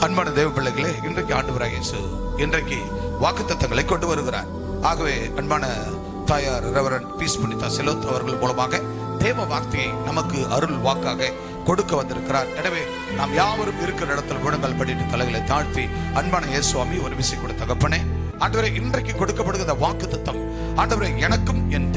அன்பான தேவ பிள்ளைகளே, இன்றைக்கு ஆண்டவராகிய இயேசு இன்றைக்கு வாக்குத்தத்தங்களை கொண்டு வருகிறார். ஆகவே அன்பான தாயார் ரெவரண்ட் பீஸ் புனிதா செலோத் அவர்கள் மூலமாக தேவ வார்த்தையை நமக்கு அருள் வாக்காக கொடுக்க வந்திருக்கிறார். எனவே நாம் யாவரும் இருக்கிற இடத்தில் முழங்கால் படிட்டு தலைகளை தாழ்த்தி, அன்பான இயேசுவாமி ஒரு விசை கூட தகப்பனே, ஆண்டவரே இன்றைக்கு கொடுக்கப்படுகிற வாக்குத்தத்தம் ஆண்டவரே எனக்கும் என்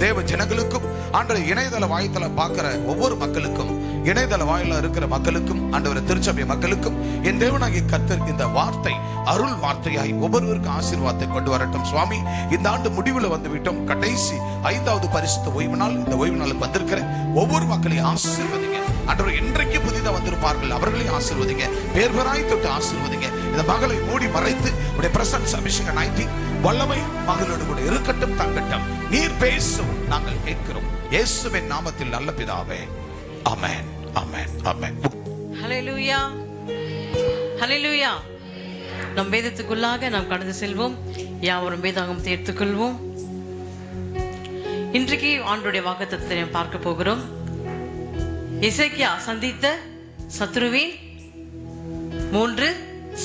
தேவ ஜனங்களுக்கும், ஆண்டவரே இணையதள வாய்த்தல பார்க்கிற ஒவ்வொரு மக்களுக்கும், இணையதள வாயில இருக்கிற மக்களுக்கும், ஆண்டவரே திருச்சபை மக்களுக்கும் என் தேவனாகிய கர்த்தர் இந்த வார்த்தை அருள் வார்த்தையாய் ஒவ்வொருவருக்கும் ஆசீர்வாதத்தை கொண்டு வரட்டும். சுவாமி, இந்த ஆண்டு முடிவில் வந்து விட்டோம். கடைசி 5வது பரிசுத்த ஓய்வு நாள். இந்த ஓய்வு நாளுக்கு வந்திருக்கிற ஒவ்வொரு மக்களையும் ஆசீர்வதிங்க. ஆண்டவரே இன்றைக்கு புதிதாக வந்திருப்பார்கள், அவர்களையும் ஆசீர்வதிங்க. பேர்பராய் தொட்டு ஆசீர்வதிங்க. இந்த மகளை மூடி மறைத்து உடைய பிரசன்ஸ் அபிஷேக நாய்த்தி வல்லமை மகளோடு கூட இருக்கட்டும், தங்கட்டும். நீர் பேசும், நாங்கள் கேட்கிறோம். இயேசுவின் நாமத்தில் நல்ல பிதாவே, ஆமென், ஆமென், ஆமென். ஹல்லேலூயா, ஹல்லேலூயா. நம் வேதத்துக்குள்ளாக நாம் கடந்து செல்வோம். யாவரும் வேதாகம் தேர்த்துக்கொள்வோம். இன்றைக்கு ஆண்டவருடைய வாக்குத்தத்தத்தை பார்க்க போகிறோம். எசேக்கியா சந்தித்த சத்துருவின் 3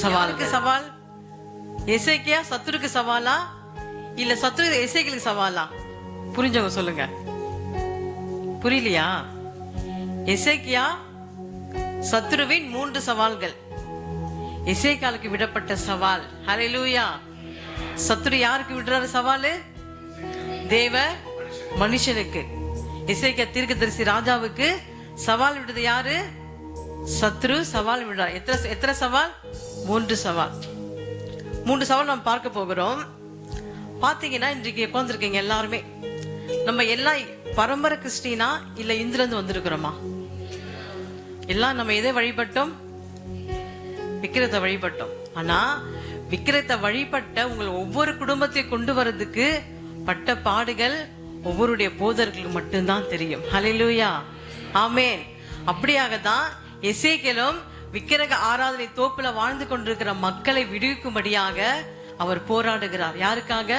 சவாலுக்கு சவால். எசேக்கியா சத்துருக்கு சவாலா இல்ல சத்துரு எசேக்கியாவுக்கு சவாலா? புரிஞ்சவங்க சொல்லுங்க. புரியலையா? எசேக்கியா சத்துருவின் 3 சவால்கள். எசேக்கியாவுக்கு விடப்பட்ட சவால். ஹல்லேலூயா. சத்துரு யாருக்கு விடுறாரு சவாலு? தேவ மனுஷனுக்கு. எசேக்கியா தீர்க்கதரிசி ராஜாவுக்கு சவால் விடுறது யாரு? சத்ரு சவால் விடுறார். எத்தனை சவால்? 3 சவால். 3 சவால் நம்ம பார்க்க போகிறோம். பாத்தீங்கன்னா இன்றைக்கு உட்கார்ந்துருக்கீங்க எல்லாருமே நம்ம எல்லாம் பரம்பரை கிறிஸ்டினா இல்ல இந்தில இருந்து வந்திருக்கிறோமா? எல்லாம் நம்ம எதை வழிபட்டோம்? விக்கிரத்தை வழிபட்டோம். ஆனா விக்கிரத்தை வழிபட்ட உங்களை ஒவ்வொரு குடும்பத்தையும் கொண்டு வரதுக்கு பட்ட பாடுகள் ஒவ்வொருடைய போதர்களுக்கு மட்டும்தான் தெரியும். ஹல்லேலூயா, ஆமென். அப்படியாகத்தான் எசேக்கியேலும் விக்கிரக ஆராதனை தோப்புல வாழ்ந்து கொண்டிருக்கிற மக்களை விடுவிக்கும்படியாக அவர் போராடுகிறார். யாருக்காக?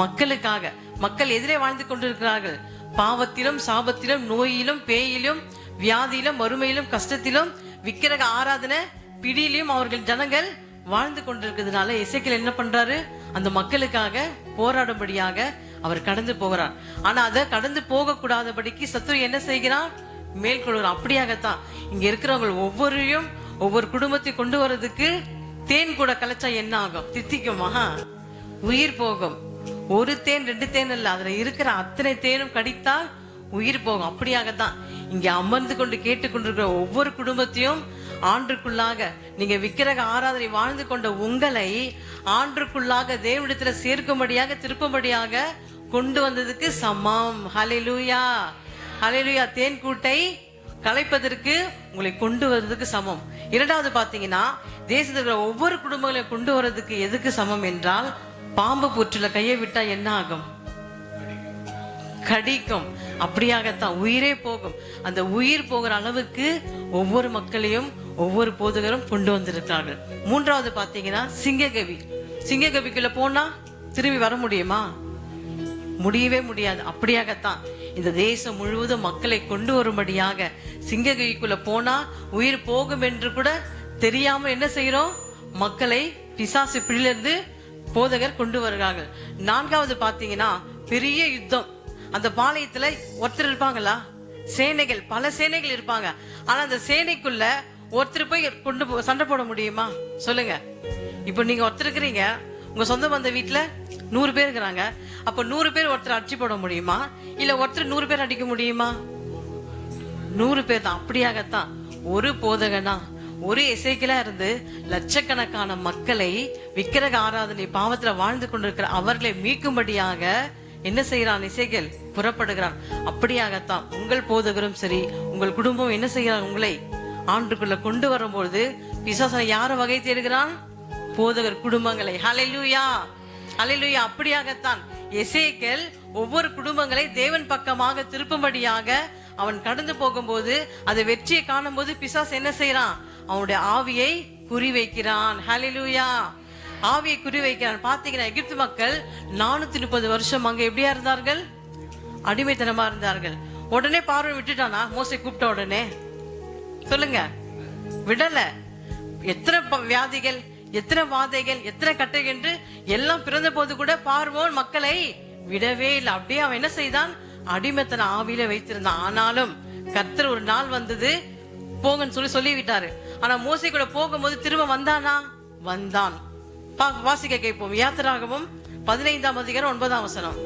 மக்களுக்காக. மக்கள் எதிரே வாழ்ந்து கொண்டிருக்கிறார்கள். பாவத்திலும் சாபத்திலும் நோயிலும் பேயிலும் வியாதியிலும் வறுமையிலும் கஷ்டத்திலும் விக்கிரக ஆராதனை பிடியிலும் அவர்கள் ஜனங்கள் வாழ்ந்து கொண்டிருக்கிறதுனால எசேக்கியேல் என்ன பண்றாரு? அந்த மக்களுக்காக போராடும்படியாக அவர் கடந்து போகிறார். ஆனா அதை கடந்து போக கூடாதபடிக்கு சத்துரு என்ன செய்கிறான்? மேற்கொள்கிறான். அப்படியாகத்தான் இங்க இருக்கிறவங்க ஒவ்வொரு குடும்பத்தை கொண்டு வர்றதுக்கு தேன் கூட கலைச்சா என்ன ஆகும்? தித்திக்குமா? உயிர் போகும். 1 தேன் 2 தேன் இல்ல, அதுல இருக்கிற அத்தனை தேனும் கடித்தா உயிர் போகும். அப்படியாகத்தான் இங்க அமர்ந்து கொண்டு கேட்டுக்கொண்டிருக்கிற ஒவ்வொரு குடும்பத்தையும் ஆண்டுக்குள்ளாக நீங்க விக்கிரக ஆராதனை வாழ்ந்து கொண்ட உங்களை ஆண்டுக்குள்ளாக தேவனிடத்துல சேர்க்கும்படியாக திருப்பும்படியாக கொண்டு வந்ததுக்கு சமம். ஹல்லேலூயா, ஹல்லேலூயா. தேன் கூட்டை கலைப்பதற்கு உங்களை கொண்டு வர்றதுக்கு சமம். 2வது பாத்தீங்கன்னா தேசத்துல ஒவ்வொரு குடும்பங்களையும் கொண்டு வர்றதுக்கு எதுக்கு சமம் என்றால், பாம்பு புற்றுல கையை விட்டா என்ன ஆகும்? கடிக்கும். அப்படியாகத்தான் உயிரே போகும். அந்த உயிர் போகிற அளவுக்கு ஒவ்வொரு மக்களையும் ஒவ்வொரு போதகரும் கொண்டு வந்திருக்கிறார்கள். 3வது பாத்தீங்கன்னா சிங்ககவி. சிங்ககவிக்குள்ள போனா திரும்பி வர முடியுமா? முடியவே முடியாது. அப்படியாகத்தான் இந்த தேசம் முழுவதும் மக்களை கொண்டு வரும்படியாக சிங்ககவிக்குள்ள போனா உயிர் போகும் என்று கூட தெரியாம என்ன செய்யறோம்? மக்களை பிசாசு பிடியிலிருந்து போதகர் கொண்டு வருகிறார்கள். 4வது பாத்தீங்கன்னா பெரிய யுத்தம். அந்த பாளையத்துல ஒருத்தர் இருப்பாங்களா? சேனைகள், பல சேனைகள் இருப்பாங்க. ஆனா அந்த சேனைக்குள்ள ஒருத்தர் போய் கொண்டு சண்டை போட முடியுமா? சொல்லுங்க. இப்ப நீங்க ஒருத்தர் இருக்கிறீங்க, உங்க சொந்த பந்த வீட்டுல 100 பேர் இருக்கிறாங்க. அப்ப 100 பேர் ஒருத்தர் அடிச்சு போட முடியுமா? இல்ல ஒருத்தர் 100 பேர் அடிக்க முடியுமா? 100 பேர் தான். அப்படியாகத்தான் ஒரு போதகனா ஒரு எசேக்கியேலா இருந்து லட்சக்கணக்கான மக்களை விக்கிரக ஆராதனை பாவத்துல வாழ்ந்து கொண்டிருக்கிற அவர்களை மீட்கும்படியாக என்ன செய்யறான்? எசேக்கியேல் புறப்படுகிறான். அப்படியாகத்தான் உங்கள் போதகரும் சரி, உங்கள் குடும்பம் என்ன செய்யறான்? உங்களை ஆண்டுக்குள்ள கொண்டு வரும்போது பிசாசு யார வகை தேடுகிறான்? போதகர் குடும்பங்களை. ஹல்லேலூயா, ஹல்லேலூயா. அப்படியாகத்தான் எசேக்கியேல் ஒவ்வொரு குடும்பங்களை தேவன் பக்கமாக திருப்பும்படியாக அவன் கடந்து போகும்போது அதை வெற்றியை காணும் போது பிசாசு என்ன செய்யறான்? அவனுடைய ஆவியை குறி வைக்கிறான். ஹல்லேலூயா, ஆவியை குறி வைக்கிறான். பாத்தீங்கன்னா எகிப்து மக்கள் 430 வருஷம் அங்க எப்படியா இருந்தார்கள்? அடிமைத்தனமா இருந்தார்கள். உடனே பார்வை விட்டுட்டானா? மோசே கூப்பிட்ட உடனே சொல்லுங்க, விடல. எத்தனை வியாதிகள், எத்தனை வாதைகள், எத்தனை கட்டைகள் என்று எல்லாம் பிறந்த போது கூட பார்வோன் மக்களை விடவே இல்லை. அப்படியே அவன் என்ன செய்தான்? அடிமைத்தன ஆவியில வைத்திருந்தான். ஆனாலும் கர்த்தர் ஒரு நாள் வந்தது, போங்கன்னு சொல்லிவிட்டாரு. ஆனா மோசே கூட போகும்போது திரும்ப வந்தானா? வந்தான். வாசிக்க கேட்போம். யாத்திராகமம் 15ஆம் அதிகாரம் 9ஆம் வசனம்.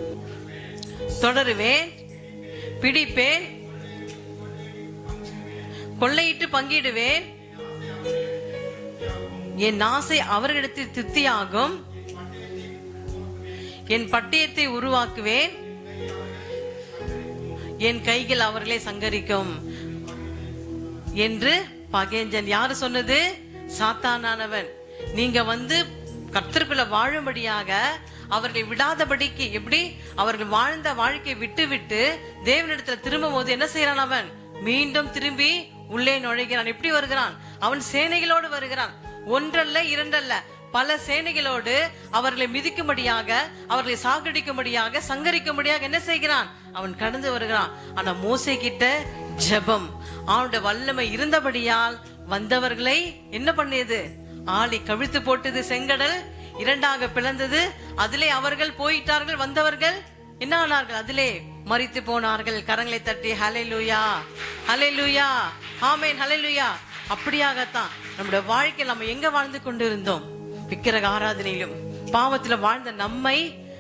தொடருவேன், பிடிப்பேன், கொள்ளையிட்டு பங்கிடுவேன், என் ஆசை அவர்களிடத்தில் திருப்தியாகும், என் பட்டயத்தை உருவாக்குவேன், என் கைகள் அவர்களை சங்கரிக்கும் என்று பகைஞ்சன். யாரு சொன்னது? சாத்தானானவன். நீங்க கர்த்தருக்குள்ள வாழும்படியாக அவர்களை விடாதபடிக்கு, எப்படி அவர்கள் வாழ்ந்த வாழ்க்கையை விட்டு விட்டு தேவனிடத்துல திரும்பும் போது என்ன செய்யறான்? அவன் மீண்டும் திரும்பி உள்ளே நுழைகிறான். எப்படி வருகிறான்? அவன் சேனைகளோடு வருகிறான். ஒன்றல்ல, இரண்டல்ல, பல சேனைகளோடு அவர்களை மிதிக்கும்படியாக, அவர்களை சாகடிக்கும்படியாக, சங்கரிக்கும்படியாக என்ன செய்கிறான்? அவன் கடந்து வருகிறான். ஆனா மோசே கிட்ட ஜெபம், அவனுடைய வல்லமை இருந்தபடியால் வந்தவர்களை என்ன பண்ணியது? ஆளி கவிழ்த்து போட்டது. செங்கடல் இரண்டாக பிளந்தது. அதிலே அவர்கள் போயிட்டார்கள். வந்தவர்கள் என்ன ஆனார்கள்? அதிலே மரித்து போனார்கள். கரங்களை தட்டி ஹல்லேலூயா, ஹல்லேலூயா, ஆமென், ஹல்லேலூயா. அப்படியாகத்தான் நம்முடைய வாழ்க்கையில் நம்ம எங்க வாழ்ந்து கொண்டிருந்தோம்? விக்கிரக ஆராதனையிலும் பாவத்துல வாழ்ந்த நம்மை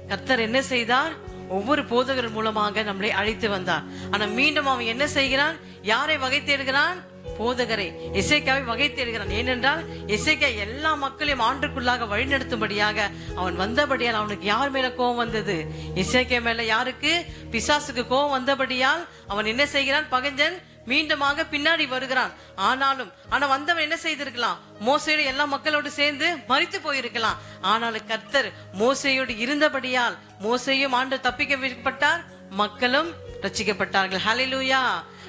கர்த்தர் என்ன செய்தார்? ஒவ்வொரு போதகர் மூலமாக நம்மளை அழைத்து வந்தார். ஆனா மீண்டும் அவன் என்ன செய்கிறான்? யாரை வகை தேடுகிறான்? போதகரை, எசேக்கியாவை வகை தேடுகிறான். ஏனென்றால் எசேக்கியா எல்லா மக்களையும் ஆண்டுக்குள்ளாக வழிநடத்தும்படியாக அவன் வந்தபடியால் அவனுக்கு யார் மேல கோபம் வந்தது? எசேக்கியா மேல. யாருக்கு? பிசாசுக்கு கோபம் வந்தபடியால் அவன் என்ன செய்கிறான்? பகைஞ்சன் மீண்டுமாக பின்னாடி வருகிறான். ஆனா வந்தவன் என்ன செய்திருக்கலாம்? மோசையோடு எல்லா மக்களோடு சேர்ந்து மரித்து போயிருக்கலாம். ஆனாலும் கர்த்தர் மோசையோடு இருந்தபடியால் மோசையும் ஆண்டு தப்பிக்க விடப்பட்டார், மக்களும் ரட்சிக்கப்பட்டார்கள். ஹல்லேலூயா,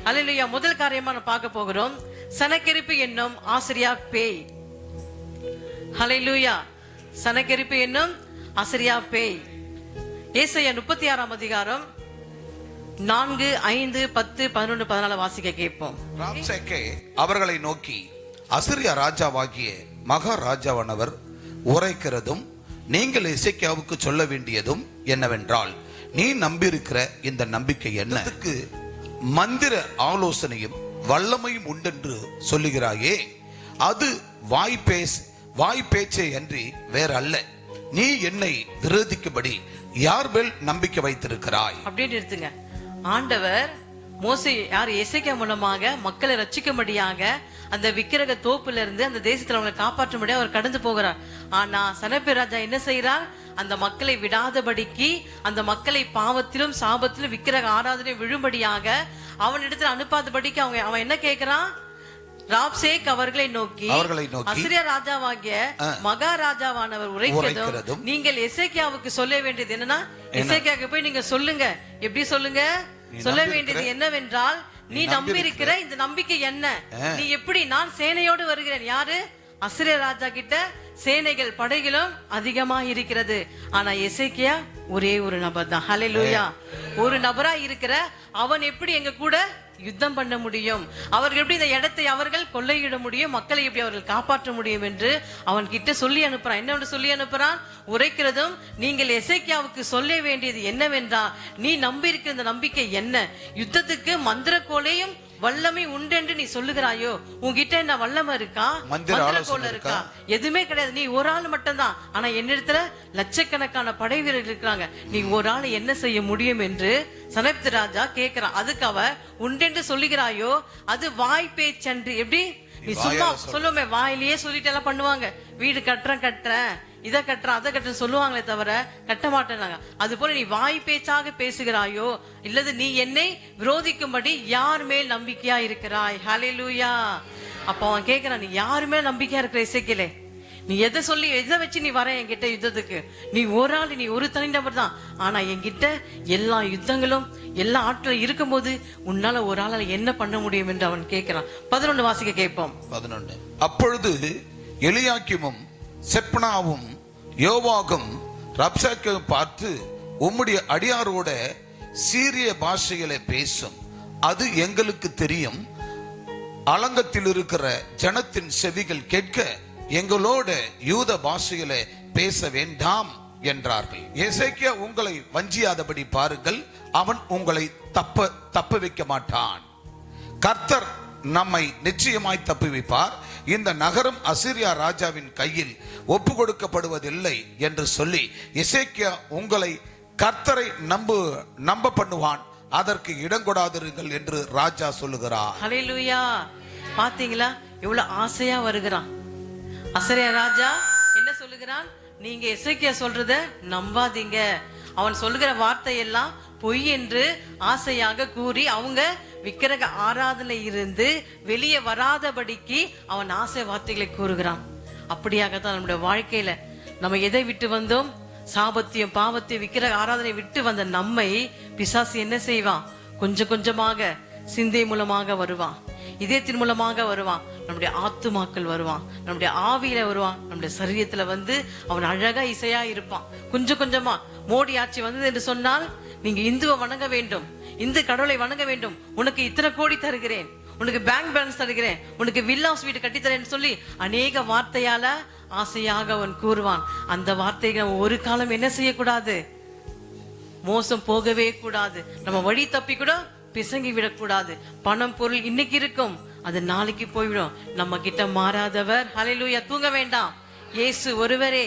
ஹல்லேலூயா. முதல் காரியமா நான் பார்க்க போகிறோம், சனக்கெரிப்பு என்னும் ஆசிரியா பேய். ஹல்லேலூயா. சனக்கெரிப்பு என்னும் ஆசிரியா பேய். ஏசாயா 36ஆம் அதிகாரம் 4, 5, 10, 11, 14 வாசிக்க கேட்போம். ராப்சேக்கே அவர்களை நோக்கி, அசிரியா ராஜாவாகிய மகாராஜாவானவர் உரைக்கிறதும் நீங்கள் எசேக்கியாவுக்கு சொல்ல வேண்டியதும் என்னவென்றால், நீ நம்பியிருக்கிற இந்த நம்பிக்கை என்னத்துக்கு மந்திர ஆலோசனையும் வல்லமையும் உண்டென்று சொல்லுகிறாயே, அது வாய் பேச்சே அன்றி வேற அல்ல. நீ என்னை விரோதிக்கும்படி யார் மேல் நம்பிக்கை வைத்திருக்கிறாய்? அப்படின்னு எடுத்துங்க. ஆண்டவர் மோசே எசேக்கியா மூலமாக மக்களை ரட்சிக்கும்படியாக அந்த விக்கிரக தோப்புல இருந்து அந்த தேசத்துல அவங்களை காப்பாற்றும்படியாக அவர் கடந்து போகிறார். ஆனா சனப்பெர் ராஜா என்ன செய்யறார்? அந்த மக்களை விடாதபடிக்கு, அந்த மக்களை பாவத்திலும் சாபத்திலும் விக்கிரக ஆராதனை விழும்படியாக அவனிடத்துல அனுப்பாதபடிக்கு அவன் என்ன கேட்கிறான்? ராப்சேக் அவர்களை நோக்கி அசிரியா ராஜாவாகிய மகாராஜாவானவர் உரைக்கிறதும் நீங்கள் எசேக்கியாவுக்கு சொல்ல வேண்டியது என்னன்னா, எசேக்கியாவுக்கு போய் நீங்க சொல்லுங்க. எப்படி சொல்லுங்க? சொல்ல வேண்டியது என்னவென்றால், நீ நம்பி இருக்கிற இந்த நம்பிக்கை என்ன? நீ எப்படி? நான் சேனையோடு வருகிறேன். யாரு? அசிரியா ராஜா கிட்ட சேனைகள், படைகளும் அதிகமா இருக்கிறது. ஆனா எசேக்கியா ஒரே ஒரு நபர் தான். ஹல்லேலூயா. ஒரு நபரா இருக்கிற அவன் எப்படி எங்க கூட யுத்தம் பண்ண முடியும்? அவர்கள் எப்படி இந்த இடத்தை அவர்கள் கொள்ளையிட முடியும்? மக்களை எப்படி அவர்கள் காப்பாற்ற முடியும் என்று அவன் கிட்ட சொல்லி அனுப்புறான். என்ன சொல்லி அனுப்புறான்? உரைக்கிறதும் நீங்கள் எசேக்கியாவுக்கு சொல்ல வேண்டியது என்னவென்றால், நீ நம்பி இருக்கிற இந்த நம்பிக்கை என்ன? யுத்தத்துக்கு மந்திர கோலையும் வல்லமை உண்டு என்று நீ சொல்லுகிறாயோ, உன்கிட்ட என்ன வல்லமை இருக்கா? மந்திர கோல இருக்கா? எதுவுமே கிடையாது. நீ ஒரு ஆள் மட்டும் தான். ஆனா என்னிடத்துல லட்சக்கணக்கான படை வீரர்கள் இருக்கிறாங்க. நீ ஒரு ஆள் என்ன செய்ய முடியும் என்று சனப்பெர் ராஜா கேட்கிறான். அதுக்கு அவ உண்டென்று சொல்லுகிறாயோ, அது வாய் பேச்சன்று. எப்படி? நீ சும்மா சொல்லுமே, வாயிலேயே சொல்லிட்டு எல்லாம் பண்ணுவாங்க. வீடு கட்டுறேன், இதை கட்டுறேன், அதை கட்டுறேன் சொல்லுவாங்களே தவிர கட்ட மாட்டேனாங்க. அது போல நீ வாய் பேச்சாக பேசுகிறாயோ, இல்லது நீ என்னை விரோதிக்கும்படி யார் மேல் நம்பிக்கையா இருக்கிறாய்? ஹல்லேலூயா. அப்ப அவன் கேட்கிறான், நீ யாரு மேல் நம்பிக்கையா இருக்கிற எசேக்கியேலே? நீ எதை வச்சு நீ வர என்கிட்ட யுத்தத்துக்கு? நீ ஒரு ஆள், நீ ஒரு தனிநபர் தான். ஆனா என்கிட்ட எல்லா யுத்தங்களும் எல்லா ஆட்களும் இருக்கும்போது உன்னால ஒரு ஆளால என்ன பண்ண முடியும் என்று அவன் கேட்கிறான். 11 வாசிக்க கேட்போம். 11. அப்பொழுது எலியாக்கிமும் செப்னாவும் யோவாகும் ரப்சாக்கை பார்த்து, உம்முடைய அடியாரோட சீரிய பாஷைகளை பேசும், அது எங்களுக்கு தெரியும். அலங்கத்தில் இருக்கிற ஜனத்தின் செவிகள் கேட்க எங்களோட யூத பாஷையிலே பேச வேண்டாம் என்றார்கள். எசேக்கியா உங்களை வஞ்சியாதபடி பாருங்கள், அவன் உங்களை தப்ப வைக்க மாட்டான். கர்த்தர் நம்மை நிச்சயமாய் தப்புவிப்பார். இந்த நகரம் அசீரியா ராஜாவின் கையில் ஒப்பு கொடுக்கப்படுவதில்லை என்று சொல்லி எசேக்கியா உங்களை கர்த்தரை நம்ப பண்ணுவான், அதற்கு இடம் கொடாதிருங்கள் என்று ராஜா சொல்லுகிறார். ஹல்லேலூயா. பாத்தீங்களா எவ்வளவு ஆசையா வருகிறான் அசீரியா ராஜா. என்ன சொல்லுகிறான்? நீங்க எசேக்கியா சொல்றத நம்பாதீங்க, அவன் சொல்லுகிற வார்த்தை எல்லாம் பொய் என்று ஆசையாக கூறி அவங்க விக்கிரக ஆராதனை இருந்து வெளியே வராதபடிக்கு அவன் ஆசை வார்த்தைகளை கூறுகிறான். அப்படியாகத்தான் நம்முடைய வாழ்க்கையில நம்ம எதை விட்டு வந்தோம்? சாபத்தியம், பாவத்தையும், விக்கிரக ஆராதனை விட்டு வந்த நம்மை பிசாசு என்ன செய்வான்? கொஞ்சம் கொஞ்சமாக சிந்தை மூலமாக வருவான், இதயத்தின் மூலமாக வருவான், நம்முடைய ஆத்துமாக்கள் வருவான், நம்முடைய ஆவியில வருவான், நம்முடைய சரீரத்துல வந்து அவன் அழகா இசையா இருப்பான். கொஞ்சம் கொஞ்சமா மோடி ஆட்சி வந்தது என்று சொன்னால், நீங்க இந்துவை வணங்க வேண்டும், இந்து கடவுளை வணங்க வேண்டும், உனக்கு இத்தனை கோடி தருகிறேன், உனக்கு பேங்க் பேலன்ஸ் தருகிறேன், உனக்கு வில்லாஸ் வீடு கட்டித்தரேன்னு சொல்லி அநேக வார்த்தையால ஆசையாக அவன் கூறுவான். அந்த வார்த்தைக்கு நம்ம ஒரு காலம் என்ன செய்யக்கூடாது? மோசம் போகவே கூடாது. நம்ம வழி தப்பி கூட பிசங்கி விடக்கூடாது. பணம் பொருள் இன்னைக்கு இருக்கும், அது நாளைக்கு போய்விடும். நம்ம கிட்ட மாறாதவர். ஹல்லேலூயா. தூங்க வேண்டாம். இயேசு ஒருவரே.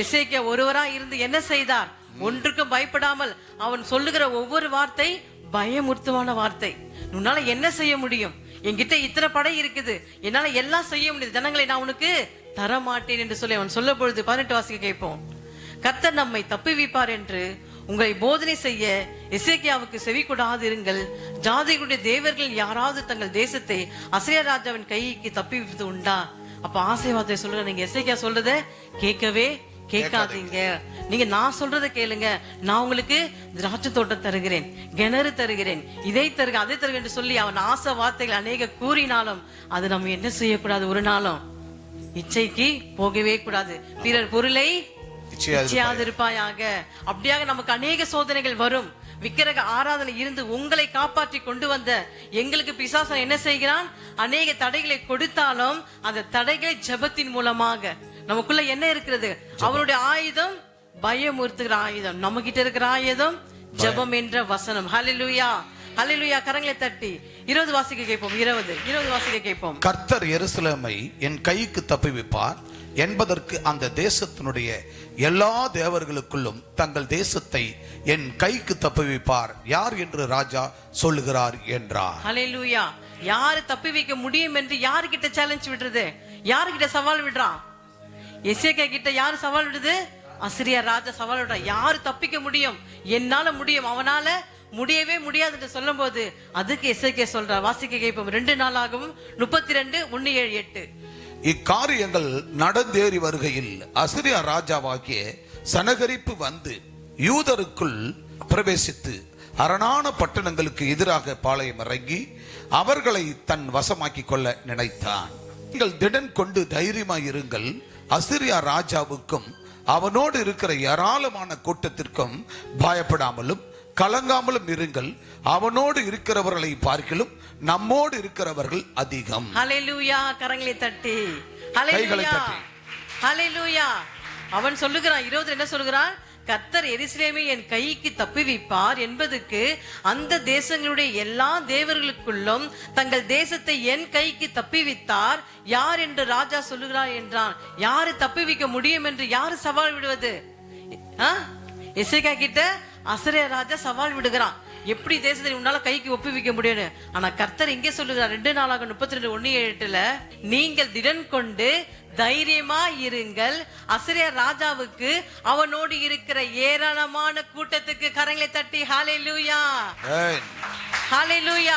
எசேக்கியா ஒருவரா இருந்து என்ன செய்தார்? ஒன்றுக்கும் பயப்படாமல் அவன் சொல்லுகிற ஒவ்வொரு வார்த்தை பயமுறுத்துவான வார்த்தை. உன்னால என்ன செய்ய முடியும்? என்கிட்ட இத்தனை படை இருக்குது, என்னால எல்லாம் செய்ய முடியுது, ஜனங்களை நான் உனக்கு தர மாட்டேன் என்று சொல்லி அவன் சொல்ல பொழுது 18 வாசிக்க கேட்போம். கர்த்தர் நம்மை தப்புவிப்பார் என்று உங்களை போதனை செய்ய எசேக்கியாவுக்கு செவி கொடாது இருங்கள். ஜாதிகளுடைய தேவர்கள் யாராவது தங்கள் தேசத்தை அசீரியா ராஜாவின் கைக்கு தப்புவிப்பது உண்டா? அப்ப ஆசீர்வாதத்தை சொல்லுங்க. நீங்க எசேக்கியா சொல்றத கேட்கவே கேட்காதீங்க. நீங்க நான் சொல்றத கேளுங்க. நான் உங்களுக்கு திராட்சை தோட்டம் தருகிறேன், கிணறு தருகிறேன், இதை தருக அதை தருக என்று சொல்லி அவன் ஆசை வார்த்தைகள் அநேக கூறினாலும் அது நம்ம என்ன செய்யக்கூடாது? ஒரு நாளும் இச்சைக்கு போகவே கூடாது. பிறர் பொருளை இச்சையாதிருப்பாயாக. அப்படியாக நமக்கு அநேக சோதனைகள் வரும். விக்கிரக ஆராதனை இருந்து உங்களை காப்பாற்றி கொண்டு வந்த எங்களுக்கு பிசாசன் என்ன செய்கிறான்? அநேக தடைகளை கொடுத்தாலும் அந்த தடைகளை ஜெபத்தின் மூலமாக, நமக்குள்ள என்ன இருக்கிறது? அவனுடைய ஆயுதம் பயமுறுத்துகிற ஆயுதம், நம்ம கிட்ட இருக்கிற ஆயுதம் ஜெபம் என்ற வசனம். ஹல்லேலூயா, ஹல்லேலூயா. கரங்களை தட்டி 20 வாசிக்க கேட்போம். 20 வாசிக்க கேட்போம். கர்த்தர் எருசலேமை என் கைக்கு தப்புவிப்பார் என்பதற்கு அந்த தேசத்தினுடைய எல்லா தேவர்களுக்குள்ளும் தங்கள் தேசத்தை என் கைக்கு தப்புவிப்பார் யார் என்று ராஜா சொல்லுகிறார் என்றார். ஹல்லேலூயா. யாரு தப்புவிக்க முடியும் என்று யாருகிட்ட சேலஞ்ச் விடுறது? யாருகிட்ட சவால் விடுறான்? எசேக்கியா கிட்ட யாரு சவால் விடுது? அசீரியா ராஜா சவால் விடுறான். யாரு தப்பிக்க முடியும்? என்னால முடியும், அவனால முடியவே முடியாது என்று சொல்லும் போது அதுக்கு எசேக்கியா சொல்றார். வாசிக்க கேட்போம். 2 நாளாகவும் 32 1 7 8. இக்காரியங்கள் நடந்தேறி வருகையில் அசீரியா ராஜாவாகிய சனகரிப்பு வந்து யூதருக்குள் பிரவேசித்து அரணான பட்டணங்களுக்கு எதிராக பாளையம் இறங்கி அவர்களை தன் வசமாக்கி கொள்ள நினைத்தான். நீங்கள் திடன் கொண்டு தைரியமாய் இருங்கள். அசீரியா ராஜாவுக்கும் அவனோடு இருக்கிற ஏராளமான கூட்டத்திற்கும் பயப்படாமலும் கலங்காமலும் இருங்கள். அவனோடு இருக்கிறவர்களை பார்க்கிலும் நம்மோடு இருக்கிறவர்கள் அதிகம். ஹல்லேலூயா. கரங்களை தட்டி ஹல்லேலூயா, ஹல்லேலூயா. அவன் சொல்லுகிறான் 20 என்ன சொல்லுகிறான்? கர்த்தர் எருசலேமை என் கைக்கு தப்புவிப்பார் என்பதுக்கு அந்த தேசங்களுடைய எல்லா தேவர்களுக்குள்ளும் தங்கள் தேசத்தை என் கைக்கு தப்புவித்தார் யார் என்று ராஜா சொல்லுகிறார் என்றான். யாரு தப்புவிக்க முடியும் என்று யாரு சவால் விடுவது? எசேக்கியா கிட்ட அசீரியா ராஜா சவால் விடுகிறான். எப்படி தேசத்தை உன்னால கைக்கு ஒப்புவிக்க முடியும்? ஆனா கர்த்தர் இங்கே சொல்லுகிறார் 2 நாளாக 32 1 7 நீங்கள் திடன் கொண்டு தைரியமா இருங்கள். அசீரியா ராஜாவுக்கு அவனோடு இருக்கிற ஏராளமான கூட்டத்துக்கு கரங்களை தட்டி ஹல்லேலூயா, ஹல்லேலூயா.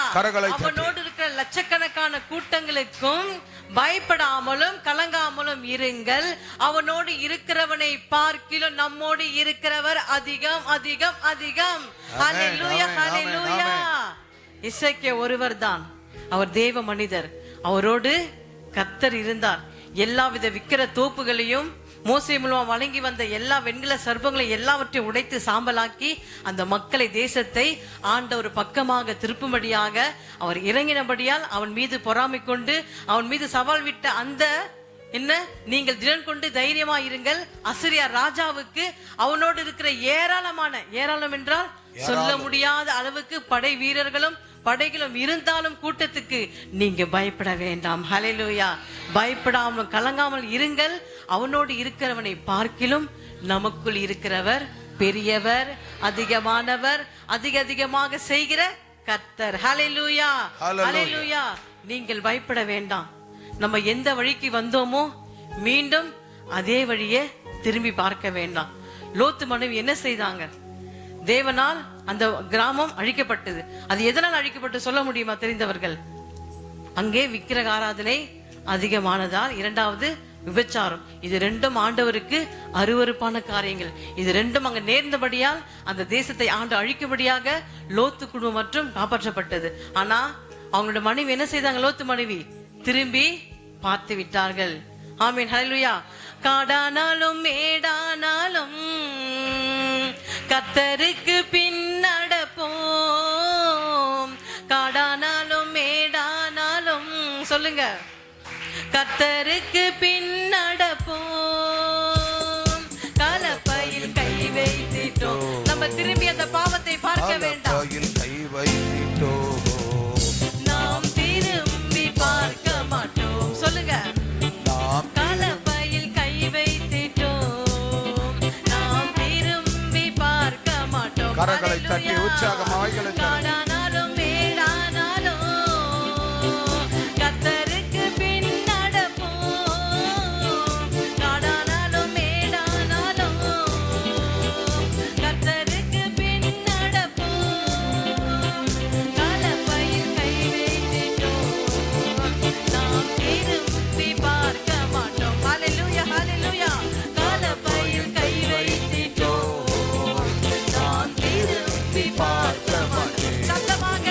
அவனோடு இருக்கிற லட்சக்கணக்கான கூட்டங்களுக்கும் பயப்படாமலும் கலங்காமலும் இருங்கள். அவனோடு இருக்கிறவனை பார்க்கிலும் நம்மோடு இருக்கிறவர் அதிகம் அதிகம் அதிகம். ஹல்லேலூயா, ஹல்லேலூயா. எசேக்கியா ஒருவர் தான், அவர் தேவ மனிதர். அவரோடு கர்த்தர் இருந்தார். எல்லாவித விக்கிர தோப்புகளையும் மோசே மூலமா வழங்கி வந்த எல்லா வெண்கல சர்ப்பங்களை எல்லாவற்றையும் உடைத்து சாம்பலாக்கி அந்த மக்களை தேசத்தை ஆண்டவர் பக்கமாக திருப்பும்படியாக அவர் இறங்கினபடியால் அவன் மீது பொறாமை கொண்டு அவன் மீது சவால் விட்ட அந்த என்ன, நீங்கள் திடன் கொண்டு தைரியமா இருங்கள், அசிரியா ராஜாவுக்கு அவனோடு இருக்கிற ஏராளம் என்றால் சொல்ல முடியாத அளவுக்கு படை வீரர்களும் படைகளும் இருந்தாலும் கூட்டத்துக்கு நீங்க பயப்பட வேண்டாம். ஹல்லேலூயா. பயப்படாமல் கலங்காமல் இருங்கள். அவனோடு இருக்கிறவனை பார்க்கிலும் நமக்குள் இருக்கிறவர் பெரியவர், அதிகமானவர், அதிகமாக செய்கிற கர்த்தர். ஹல்லேலூயா, ஹல்லேலூயா. நீங்கள் பயப்பட வேண்டாம். நம்ம எந்த வழிக்கு வந்தோமோ மீண்டும் அதே வழியே திரும்பி பார்க்க வேண்டாம். லோத்து மனைவி என்ன செய்தாங்க? தேவனால் அந்த கிராமம் அழிக்கப்பட்டது. அது எதனால் அழிக்கப்பட்டு சொல்ல முடியுமா தெரிந்தவர்கள்? அங்கே விக்கிரக ஆராதனை அதிகமானதால், இரண்டாவது விபச்சாரம். இது ரெண்டும் ஆண்டவருக்கு அருவருப்பான காரியங்கள். இது ரெண்டும் அங்க நேர்ந்தபடியால் அந்த தேசத்தை ஆண்டு அழிக்கும்படியாக லோத்து குடும்பம் மற்றும் காப்பாற்றப்பட்டது. ஆனா அவங்களோட மனைவி என்ன செய்தாங்க? லோத்து மனைவி திரும்பி பார்த்து விட்டார்கள். ஆமீன், ஹல்லேலூயா. காடானாலும் மேடானாலும் கர்த்தருக்கு பின் நடப்போம். காடானாலும் மேடானாலும் சொல்லுங்க, கர்த்தருக்கு பின் நடப்போம். கலப்பையில் கை வைத்திட்டோம். நம்ம திரும்பி அந்த பாவத்தை பார்க்க வேண்டாம். கை வைத்திட்டோம், நாம் திரும்பி பார்க்க மாட்டோம். சொல்லுங்க, நாம் கலப்பையில் கை வைத்திட்டோம், நாம் திரும்பி பார்க்க மாட்டோம். கரங்களை தட்டி உற்சாகமாய் காடானாலும் மேடானாலும் கர்த்தருக்கு பின் நடப்போம். காடானாலும் மேடானாலும் கர்த்தருக்கு பின் நடப்போம். கலப்பையில் கை வைத்திட்டோம், நாம் திரும்பி பார்க்க மாட்டோம். ஹல்லேலூயா, ஹல்லேலூயா. கலப்பையில் கை வைத்திட்டோம், நாம் திரும்பி பார்க்க மாட்டோம். சத்தமாக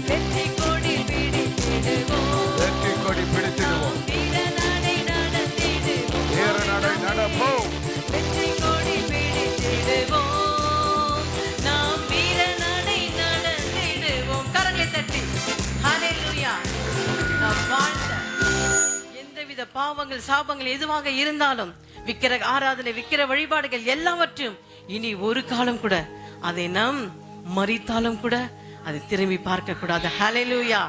வெற்றி கொடி பிடித்திடுவோம், வெற்றி கொடி பிடித்திடுவோம், வீரநடை நடத்திடுவோம், வீர நடை நடப்போம். வெற்றி கொடி பிடித்திடுவோம், நாம் வீரநடை நடத்திடுவோம். கரங்களை தட்டி ஹல்லேலூயா. நாம் வாழ்ந்த எந்தவித பாவங்கள் சாபங்கள் எதுவாக இருந்தாலும், விக்கிர ஆராதனை விக்கிர வழிபாடுகள் எல்லாவற்றையும் இனி ஒரு காலம் கூட அதை நாம் மறித்தாலும் கூட அதை திரும்பி பார்க்க கூடாது. ஹல்லேலூயா,